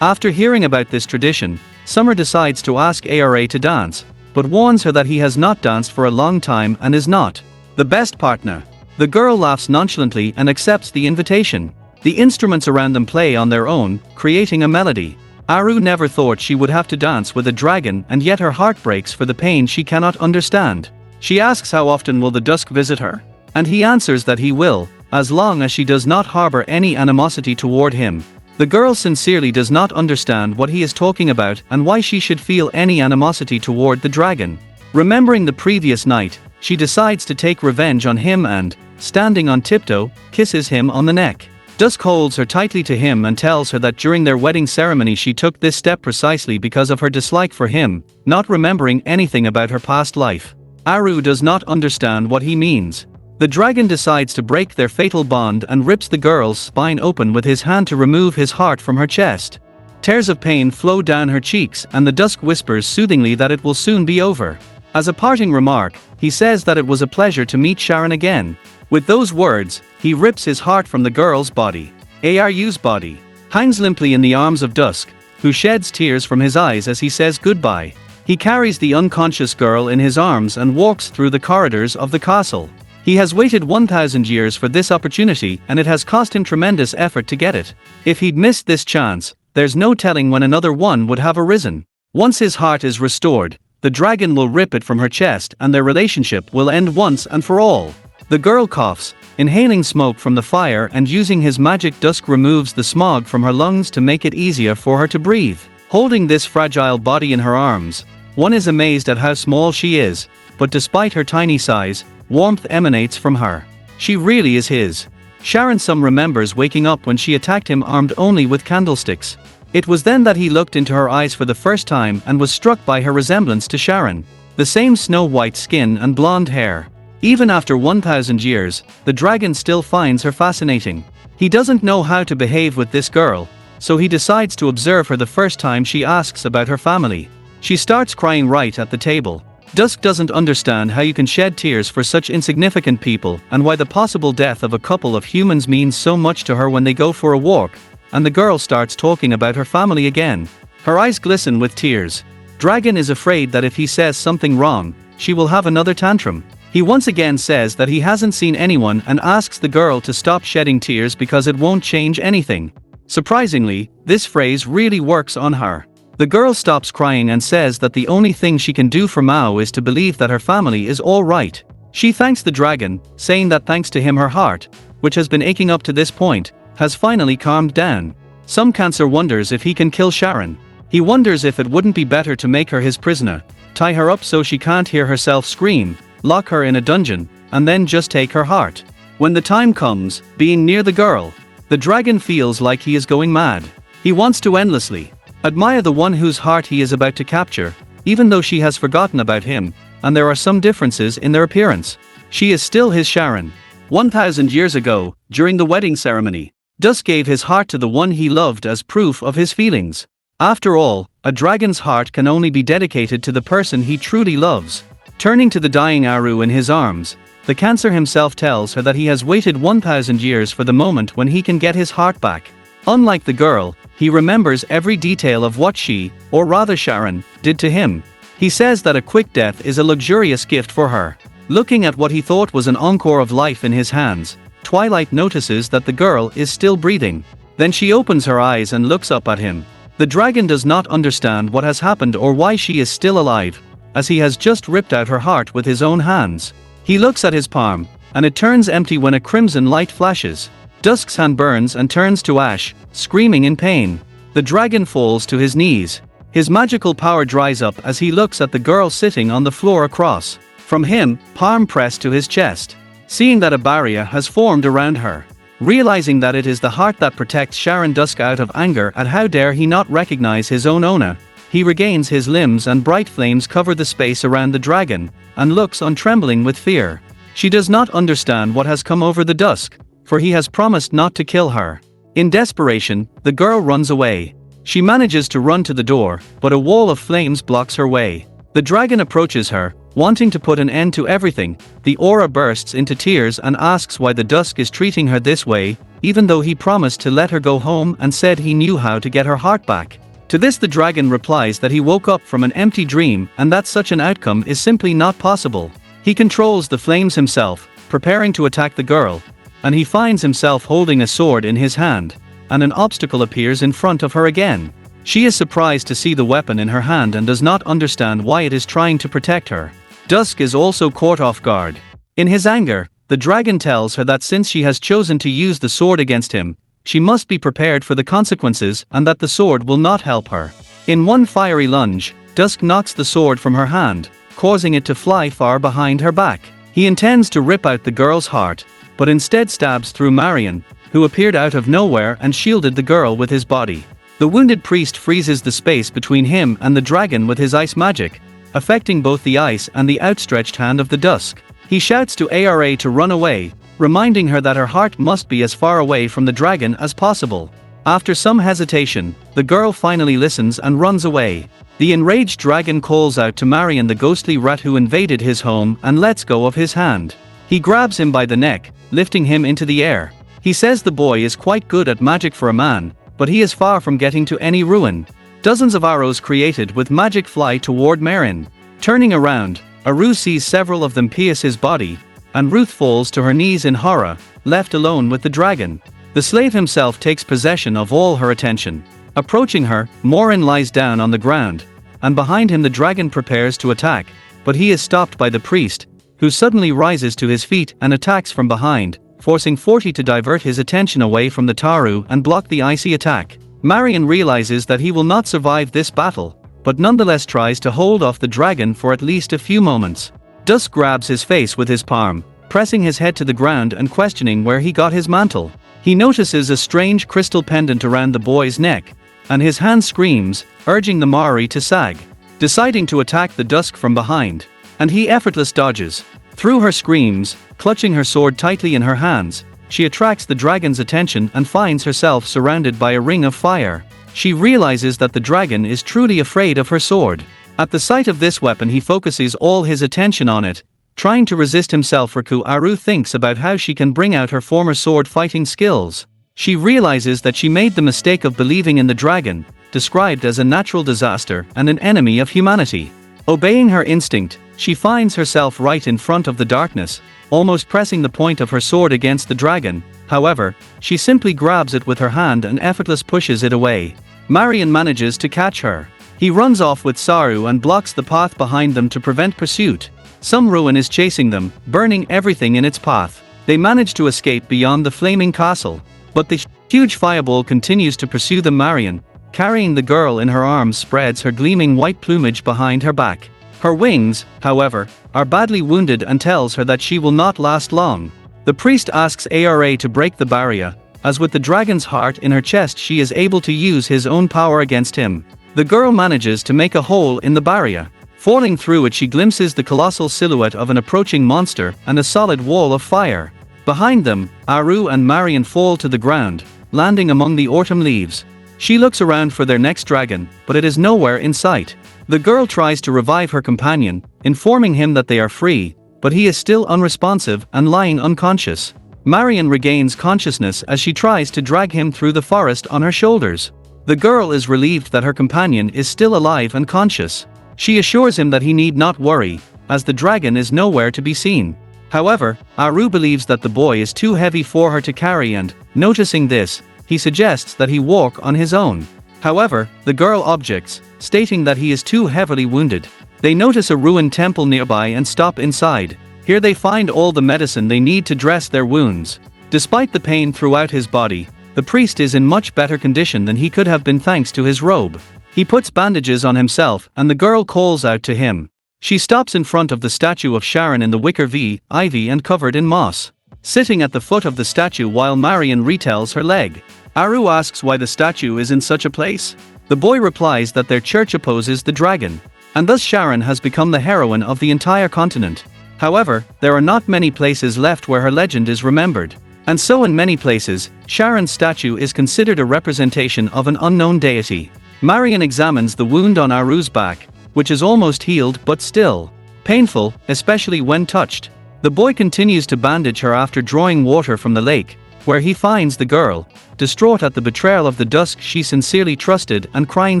After hearing about this tradition, Summer decides to ask Ara to dance, but warns her that he has not danced for a long time and is not the best partner. The girl laughs nonchalantly and accepts the invitation. The instruments around them play on their own, creating a melody. Aru never thought she would have to dance with a dragon, and yet her heart breaks for the pain she cannot understand. She asks how often will the dusk visit her, and he answers that he will, as long as she does not harbor any animosity toward him. The girl sincerely does not understand what he is talking about and why she should feel any animosity toward the dragon. Remembering the previous night, she decides to take revenge on him and, standing on tiptoe, kisses him on the neck. Dusk holds her tightly to him and tells her that during their wedding ceremony she took this step precisely because of her dislike for him, not remembering anything about her past life. Aru does not understand what he means. The dragon decides to break their fatal bond and rips the girl's spine open with his hand to remove his heart from her chest. Tears of pain flow down her cheeks and the dusk whispers soothingly that it will soon be over. As a parting remark, he says that it was a pleasure to meet Sharon again. With those words, he rips his heart from the girl's body. Aru's body hangs limply in the arms of Dusk, who sheds tears from his eyes as he says goodbye. He carries the unconscious girl in his arms and walks through the corridors of the castle. He has waited 1,000 years for this opportunity and it has cost him tremendous effort to get it. If he'd missed this chance, there's no telling when another one would have arisen. Once his heart is restored, the dragon will rip it from her chest and their relationship will end once and for all. The girl coughs, inhaling smoke from the fire, and using his magic Dusk removes the smog from her lungs to make it easier for her to breathe. Holding this fragile body in her arms, one is amazed at how small she is, but despite her tiny size, warmth emanates from her. She really is his. Sharon Sum remembers waking up when she attacked him armed only with candlesticks. It was then that he looked into her eyes for the first time and was struck by her resemblance to Sharon. The same snow-white skin and blonde hair. Even after 1,000 years, the dragon still finds her fascinating. He doesn't know how to behave with this girl, so he decides to observe her the first time she asks about her family. She starts crying right at the table. Dusk doesn't understand how you can shed tears for such insignificant people and why the possible death of a couple of humans means so much to her when they go for a walk, and the girl starts talking about her family again. Her eyes glisten with tears. Dragon is afraid that if he says something wrong, she will have another tantrum. He once again says that he hasn't seen anyone and asks the girl to stop shedding tears because it won't change anything. Surprisingly, this phrase really works on her. The girl stops crying and says that the only thing she can do for Mao is to believe that her family is all right. She thanks the dragon, saying that thanks to him her heart, which has been aching up to this point, has finally calmed down. Some Cancer wonders if he can kill Sharon. He wonders if it wouldn't be better to make her his prisoner, tie her up so she can't hear herself scream, lock her in a dungeon, and then just take her heart. When the time comes, being near the girl, the dragon feels like he is going mad. He wants to endlessly admire the one whose heart he is about to capture, even though she has forgotten about him, and there are some differences in their appearance. She is still his Sharon. 1,000 years ago, during the wedding ceremony, Dusk gave his heart to the one he loved as proof of his feelings. After all, a dragon's heart can only be dedicated to the person he truly loves. Turning to the dying Aru in his arms, the Cancer himself tells her that he has waited 1,000 years for the moment when he can get his heart back. Unlike the girl, he remembers every detail of what she, or rather Sharon, did to him. He says that a quick death is a luxurious gift for her. Looking at what he thought was an encore of life in his hands, Twilight notices that the girl is still breathing. Then she opens her eyes and looks up at him. The dragon does not understand what has happened or why she is still alive, as he has just ripped out her heart with his own hands. He looks at his palm, and it turns empty when a crimson light flashes. Dusk's hand burns and turns to ash, screaming in pain. The dragon falls to his knees. His magical power dries up as he looks at the girl sitting on the floor across from him, palm pressed to his chest. Seeing that a barrier has formed around her, Realizing that it is the heart that protects Sharon Dusk out of anger at how dare he not recognize his own owner, he regains his limbs and bright flames cover the space around the dragon, and looks on trembling with fear. She does not understand what has come over the Dusk, for he has promised not to kill her. In desperation, the girl runs away. She manages to run to the door, but a wall of flames blocks her way. The dragon approaches her, wanting to put an end to everything. The aura bursts into tears and asks why the Dusk is treating her this way, even though he promised to let her go home and said he knew how to get her heart back. To this the dragon replies that he woke up from an empty dream and that such an outcome is simply not possible. He controls the flames himself, preparing to attack the girl, and he finds himself holding a sword in his hand, and an obstacle appears in front of her again. She is surprised to see the weapon in her hand and does not understand why it is trying to protect her. Dusk is also caught off guard. In his anger, the dragon tells her that since she has chosen to use the sword against him, she must be prepared for the consequences and that the sword will not help her. In one fiery lunge, Dusk knocks the sword from her hand, causing it to fly far behind her back. He intends to rip out the girl's heart, but instead stabs through Marion, who appeared out of nowhere and shielded the girl with his body. The wounded priest freezes the space between him and the dragon with his ice magic, affecting both the ice and the outstretched hand of the Dusk. He shouts to Ara to run away, reminding her that her heart must be as far away from the dragon as possible. After some hesitation, the girl finally listens and runs away. The enraged dragon calls out to Marion the ghostly rat who invaded his home and lets go of his hand. He grabs him by the neck, lifting him into the air. He says the boy is quite good at magic for a man, but he is far from getting to any ruin. Dozens of arrows created with magic fly toward Marion. Turning around, Aru sees several of them pierce his body, and Ruth falls to her knees in horror, left alone with the dragon. The slave himself takes possession of all her attention. Approaching her, Morin lies down on the ground, and behind him the dragon prepares to attack, but he is stopped by the priest, who suddenly rises to his feet and attacks from behind, forcing Forty to divert his attention away from the Taru and block the icy attack. Marion realizes that he will not survive this battle, but nonetheless tries to hold off the dragon for at least a few moments. Dusk grabs his face with his palm, pressing his head to the ground and questioning where he got his mantle. He notices a strange crystal pendant around the boy's neck, and his hand screams, urging the Maori to sag. Deciding to attack the Dusk from behind, and he effortless dodges. Through her screams, clutching her sword tightly in her hands, she attracts the dragon's attention and finds herself surrounded by a ring of fire. She realizes that the dragon is truly afraid of her sword. At the sight of this weapon he focuses all his attention on it, trying to resist himself. Aru thinks about how she can bring out her former sword fighting skills. She realizes that she made the mistake of believing in the dragon, described as a natural disaster and an enemy of humanity. Obeying her instinct, she finds herself right in front of the darkness, almost pressing the point of her sword against the dragon. However, she simply grabs it with her hand and effortlessly pushes it away. Marion manages to catch her. He runs off with Saru and blocks the path behind them to prevent pursuit. Some ruin is chasing them, burning everything in its path. They manage to escape beyond the flaming castle, but the huge fireball continues to pursue them. Marion, carrying the girl in her arms, spreads her gleaming white plumage behind her back. Her wings, however, are badly wounded and tells her that she will not last long. The priest asks Ara to break the barrier, as with the dragon's heart in her chest she is able to use his own power against him. The girl manages to make a hole in the barrier. Falling through it she glimpses the colossal silhouette of an approaching monster and a solid wall of fire. Behind them, Aru and Marion fall to the ground, landing among the autumn leaves. She looks around for their next dragon, but it is nowhere in sight. The girl tries to revive her companion, informing him that they are free, but he is still unresponsive and lying unconscious. Marion regains consciousness as she tries to drag him through the forest on her shoulders. The girl is relieved that her companion is still alive and conscious. She assures him that he need not worry, as the dragon is nowhere to be seen. However, Aru believes that the boy is too heavy for her to carry and, noticing this, he suggests that he walk on his own. However, the girl objects, stating that he is too heavily wounded. They notice a ruined temple nearby and stop inside. Here they find all the medicine they need to dress their wounds. Despite the pain throughout his body, the priest is in much better condition than he could have been thanks to his robe. He puts bandages on himself and the girl calls out to him. She stops in front of the statue of Sharon in the wicker ivy and covered in moss. sitting at the foot of the statue while Marian retells her leg. Aru asks why the statue is in such a place. The boy replies that their church opposes the dragon, and thus Sharon has become the heroine of the entire continent. However, there are not many places left where her legend is remembered. And so in many places, Sharon's statue is considered a representation of an unknown deity. Marian examines the wound on Aru's back, which is almost healed but still painful, especially when touched. The boy continues to bandage her after drawing water from the lake, where he finds the girl, distraught at the betrayal of the dusk she sincerely trusted and crying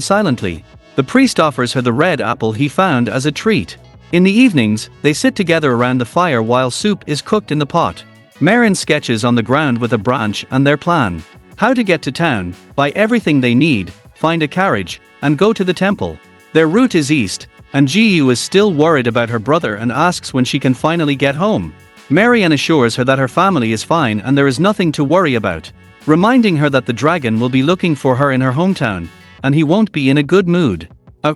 silently. The priest offers her the red apple he found as a treat. In the evenings, they sit together around the fire while soup is cooked in the pot. Marian sketches on the ground with a branch and their plan. How to get to town, buy everything they need, find a carriage, and go to the temple. Their route is east, and Jiyu is still worried about her brother and asks when she can finally get home. Marian assures her that her family is fine and there is nothing to worry about, reminding her that the dragon will be looking for her in her hometown, and he won't be in a good mood.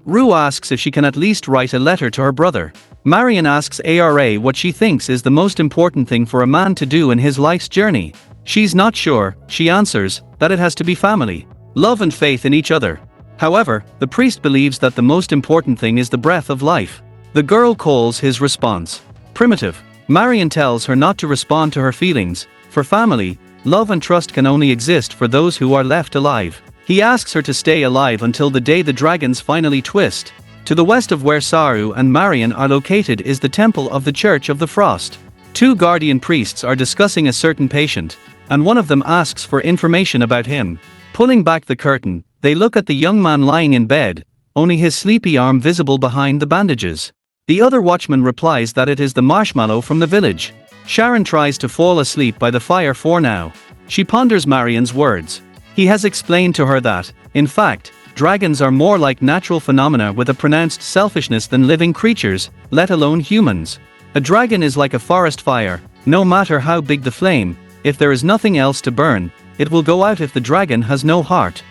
Ru asks if she can at least write a letter to her brother. Marian asks Ara what she thinks is the most important thing for a man to do in his life's journey. She's not sure. She answers that it has to be family, love and faith in each other. However, the priest believes that the most important thing is the breath of life. The girl calls his response primitive. Marian tells her not to respond to her feelings. For family, love and trust can only exist for those who are left alive. He asks her to stay alive until the day the dragons finally twist. To the west of where Saru and Marian are located is the temple of the Church of the Frost. Two guardian priests are discussing a certain patient, and one of them asks for information about him. Pulling back the curtain, they look at the young man lying in bed, only his sleepy arm visible behind the bandages. The other watchman replies that it is the marshmallow from the village. Sharon tries to fall asleep by the fire for now. She ponders Marian's words. He has explained to her that, in fact, dragons are more like natural phenomena with a pronounced selfishness than living creatures, let alone humans. A dragon is like a forest fire. No matter how big the flame, if there is nothing else to burn, it will go out if the dragon has no heart.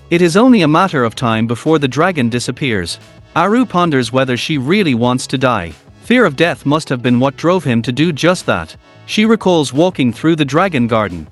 It is only a matter of time before the dragon disappears. Aru ponders whether she really wants to die. Fear of death must have been what drove him to do just that. She recalls walking through the dragon garden.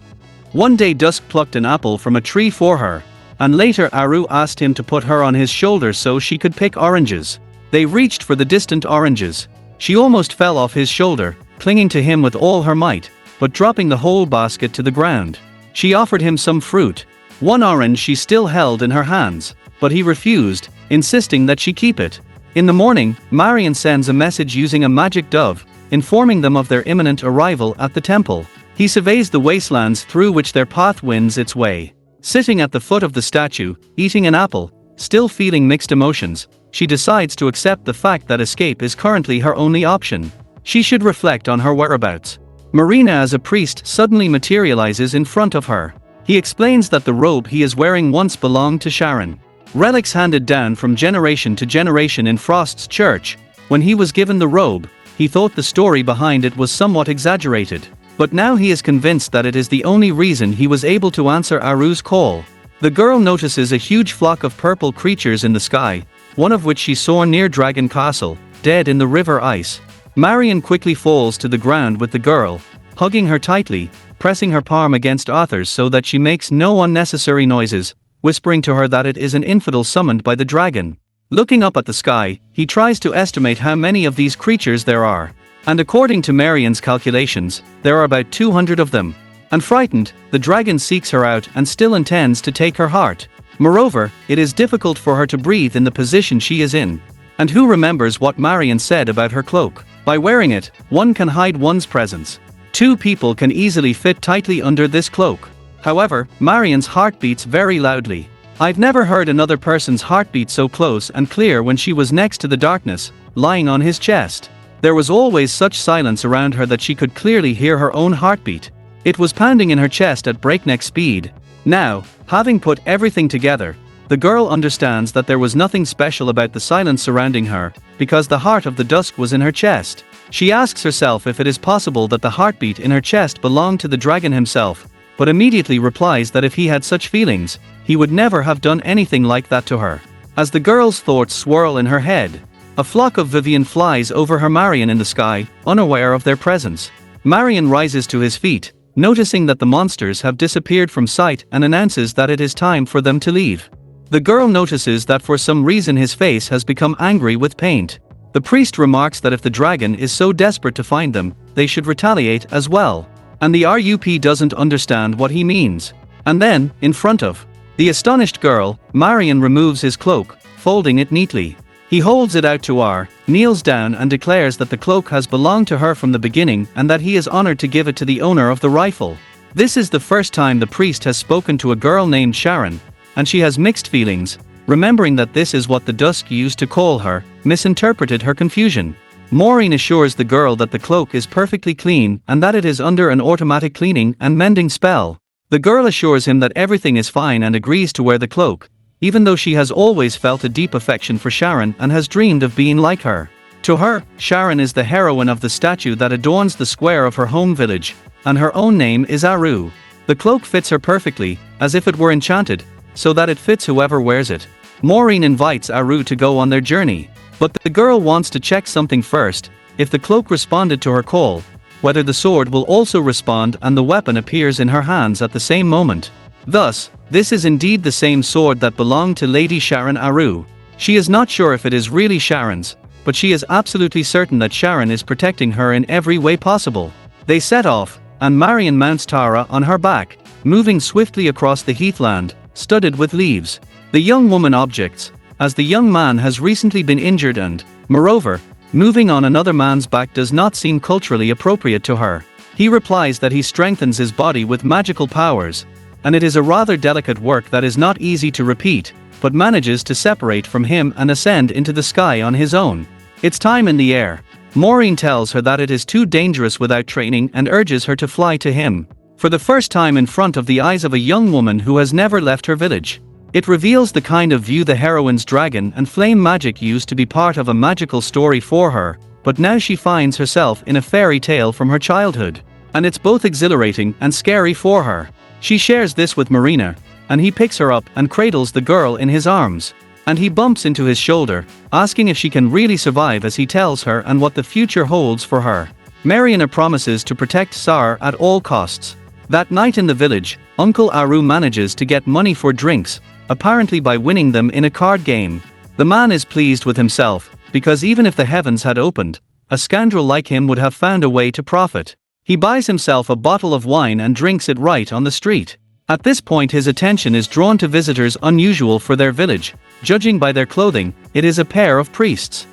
One day Dusk plucked an apple from a tree for her, and later Aru asked him to put her on his shoulder so she could pick oranges. They reached for the distant oranges. She almost fell off his shoulder, clinging to him with all her might, but dropping the whole basket to the ground. She offered him some fruit. One orange she still held in her hands, but he refused, insisting that she keep it. In the morning, Marian sends a message using a magic dove, informing them of their imminent arrival at the temple. He surveys the wastelands through which their path wends its way. Sitting at the foot of the statue, eating an apple, still feeling mixed emotions, she decides to accept the fact that escape is currently her only option. She should reflect on her whereabouts. Marina as a priest suddenly materializes in front of her. He explains that the robe he is wearing once belonged to Sharon. Relics handed down from generation to generation in Frost's church. When he was given the robe, he thought the story behind it was somewhat exaggerated. But now he is convinced that it is the only reason he was able to answer Aru's call. The girl notices a huge flock of purple creatures in the sky, one of which she saw near Dragon Castle, dead in the river ice. Marian quickly falls to the ground with the girl, hugging her tightly, pressing her palm against Arthur's so that she makes no unnecessary noises, whispering to her that it is an infidel summoned by the dragon. Looking up at the sky, he tries to estimate how many of these creatures there are. And according to Marian's calculations, there are about 200 of them. And frightened, the dragon seeks her out and still intends to take her heart. Moreover, it is difficult for her to breathe in the position she is in. And who remembers what Marian said about her cloak? By wearing it, one can hide one's presence. Two people can easily fit tightly under this cloak. However, Marian's heart beats very loudly. I've never heard another person's heartbeat so close and clear when she was next to the darkness, lying on his chest. There was always such silence around her that she could clearly hear her own heartbeat. It was pounding in her chest at breakneck speed. Now, having put everything together, the girl understands that there was nothing special about the silence surrounding her, because the heart of the dusk was in her chest. She asks herself if it is possible that the heartbeat in her chest belonged to the dragon himself, but immediately replies that if he had such feelings, he would never have done anything like that to her. As the girl's thoughts swirl in her head, a flock of Vivian flies over her Marian in the sky, unaware of their presence. Marion rises to his feet, noticing that the monsters have disappeared from sight, and announces that it is time for them to leave. The girl notices that for some reason his face has become angry with paint. The priest remarks that if the dragon is so desperate to find them, they should retaliate as well. And the RUP doesn't understand what he means. And then, in front of the astonished girl, Marion removes his cloak, folding it neatly. He holds it out to R, kneels down and declares that the cloak has belonged to her from the beginning and that he is honored to give it to the owner of the rifle. This is the first time the priest has spoken to a girl named Sharon, and she has mixed feelings, remembering that this is what the Dusk used to call her, misinterpreted her confusion. Maureen assures the girl that the cloak is perfectly clean and that it is under an automatic cleaning and mending spell. The girl assures him that everything is fine and agrees to wear the cloak, even though she has always felt a deep affection for Sharon and has dreamed of being like her. To her, Sharon is the heroine of the statue that adorns the square of her home village, and her own name is Aru. The cloak fits her perfectly, as if it were enchanted, so that it fits whoever wears it. Maureen invites Aru to go on their journey, but the girl wants to check something first. If the cloak responded to her call, whether the sword will also respond and the weapon appears in her hands at the same moment. Thus, this is indeed the same sword that belonged to Lady Sharon Aru. She is not sure if it is really Sharon's, but she is absolutely certain that Sharon is protecting her in every way possible. They set off, and Marion mounts Tara on her back, moving swiftly across the heathland, studded with leaves. The young woman objects, as the young man has recently been injured and, moreover, moving on another man's back does not seem culturally appropriate to her. He replies that he strengthens his body with magical powers, and it is a rather delicate work that is not easy to repeat, but manages to separate from him and ascend into the sky on his own. It's time in the air. Maureen tells her that it is too dangerous without training and urges her to fly to him. For the first time in front of the eyes of a young woman who has never left her village. It reveals the kind of view the heroine's dragon and flame magic used to be part of a magical story for her, but now she finds herself in a fairy tale from her childhood. And it's both exhilarating and scary for her. She shares this with Marina, and he picks her up and cradles the girl in his arms. And he bumps into his shoulder, asking if she can really survive as he tells her and what the future holds for her. Marina promises to protect Sar at all costs. That night in the village, Uncle Aru manages to get money for drinks, apparently by winning them in a card game. The man is pleased with himself, because even if the heavens had opened, a scoundrel like him would have found a way to profit. He buys himself a bottle of wine and drinks it right on the street. At this point his attention is drawn to visitors unusual for their village. Judging by their clothing, it is a pair of priests.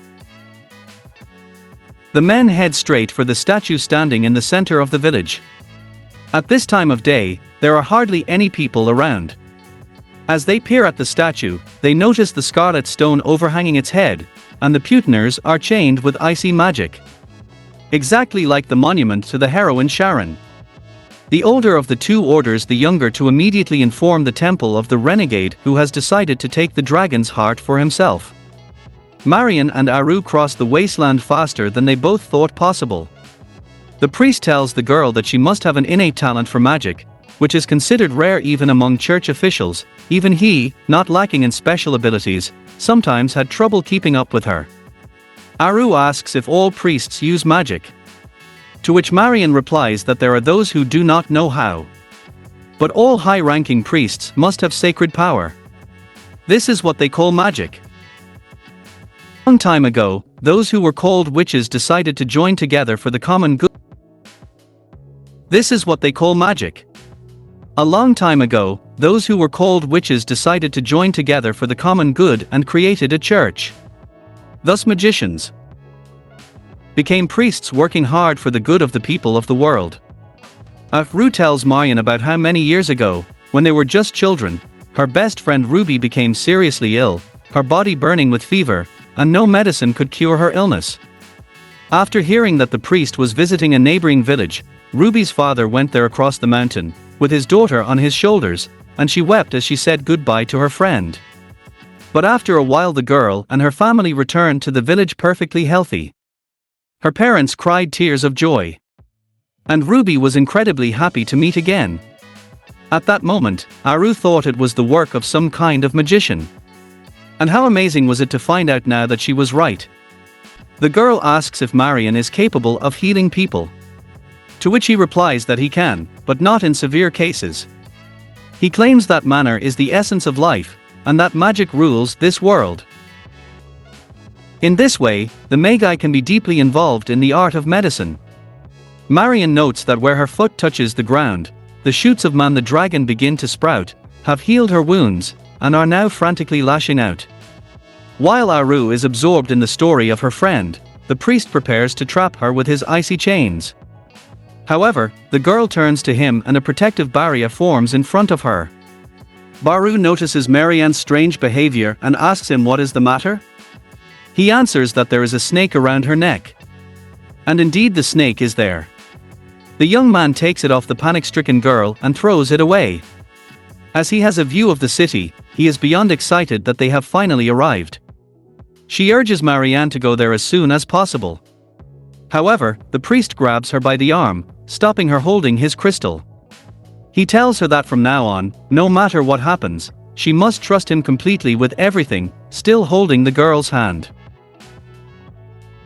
The men head straight for the statue standing in the center of the village. At this time of day, there are hardly any people around. As they peer at the statue, they notice the scarlet stone overhanging its head, and the Putiners are chained with icy magic. Exactly like the monument to the heroine Sharon. The older of the two orders the younger to immediately inform the temple of the renegade who has decided to take the dragon's heart for himself. Marion and Aru cross the wasteland faster than they both thought possible. The priest tells the girl that she must have an innate talent for magic, which is considered rare even among church officials. Even he, not lacking in special abilities, sometimes had trouble keeping up with her. Aru asks if all priests use magic. To which Marion replies that there are those who do not know how. But all high-ranking priests must have sacred power. This is what they call magic. A long time ago, those who were called witches decided to join together for the common good. This is what they call magic. A long time ago, those who were called witches decided to join together for the common good and created a church. Thus magicians became priests working hard for the good of the people of the world. Aru tells Marion about how many years ago, when they were just children, her best friend Ruby became seriously ill, her body burning with fever, and no medicine could cure her illness. After hearing that the priest was visiting a neighboring village, Ruby's father went there across the mountain, with his daughter on his shoulders, and she wept as she said goodbye to her friend. But after a while the girl and her family returned to the village perfectly healthy. Her parents cried tears of joy. And Ruby was incredibly happy to meet again. At that moment, Aru thought it was the work of some kind of magician. And how amazing was it to find out now that she was right. The girl asks if Marion is capable of healing people. To which he replies that he can, but not in severe cases. He claims that manner is the essence of life, and that magic rules this world. In this way, the Magi can be deeply involved in the art of medicine. Marion notes that where her foot touches the ground, the shoots of Man the dragon begin to sprout, have healed her wounds, and are now frantically lashing out. While Aru is absorbed in the story of her friend, the priest prepares to trap her with his icy chains. However, the girl turns to him and a protective barrier forms in front of her. Baru notices Marianne's strange behavior and asks him what is the matter. He answers that there is a snake around her neck. And indeed the snake is there. The young man takes it off the panic-stricken girl and throws it away. As he has a view of the city, he is beyond excited that they have finally arrived. She urges Marianne to go there as soon as possible. However, the priest grabs her by the arm, stopping her holding his crystal. He tells her that from now on, no matter what happens, she must trust him completely with everything, still holding the girl's hand.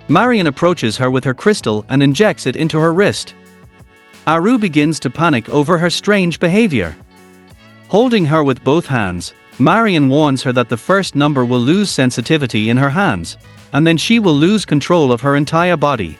Marion approaches her with her crystal and injects it into her wrist. Aru begins to panic over her strange behavior. Holding her with both hands, Marion warns her that the first number will lose sensitivity in her hands, and then she will lose control of her entire body.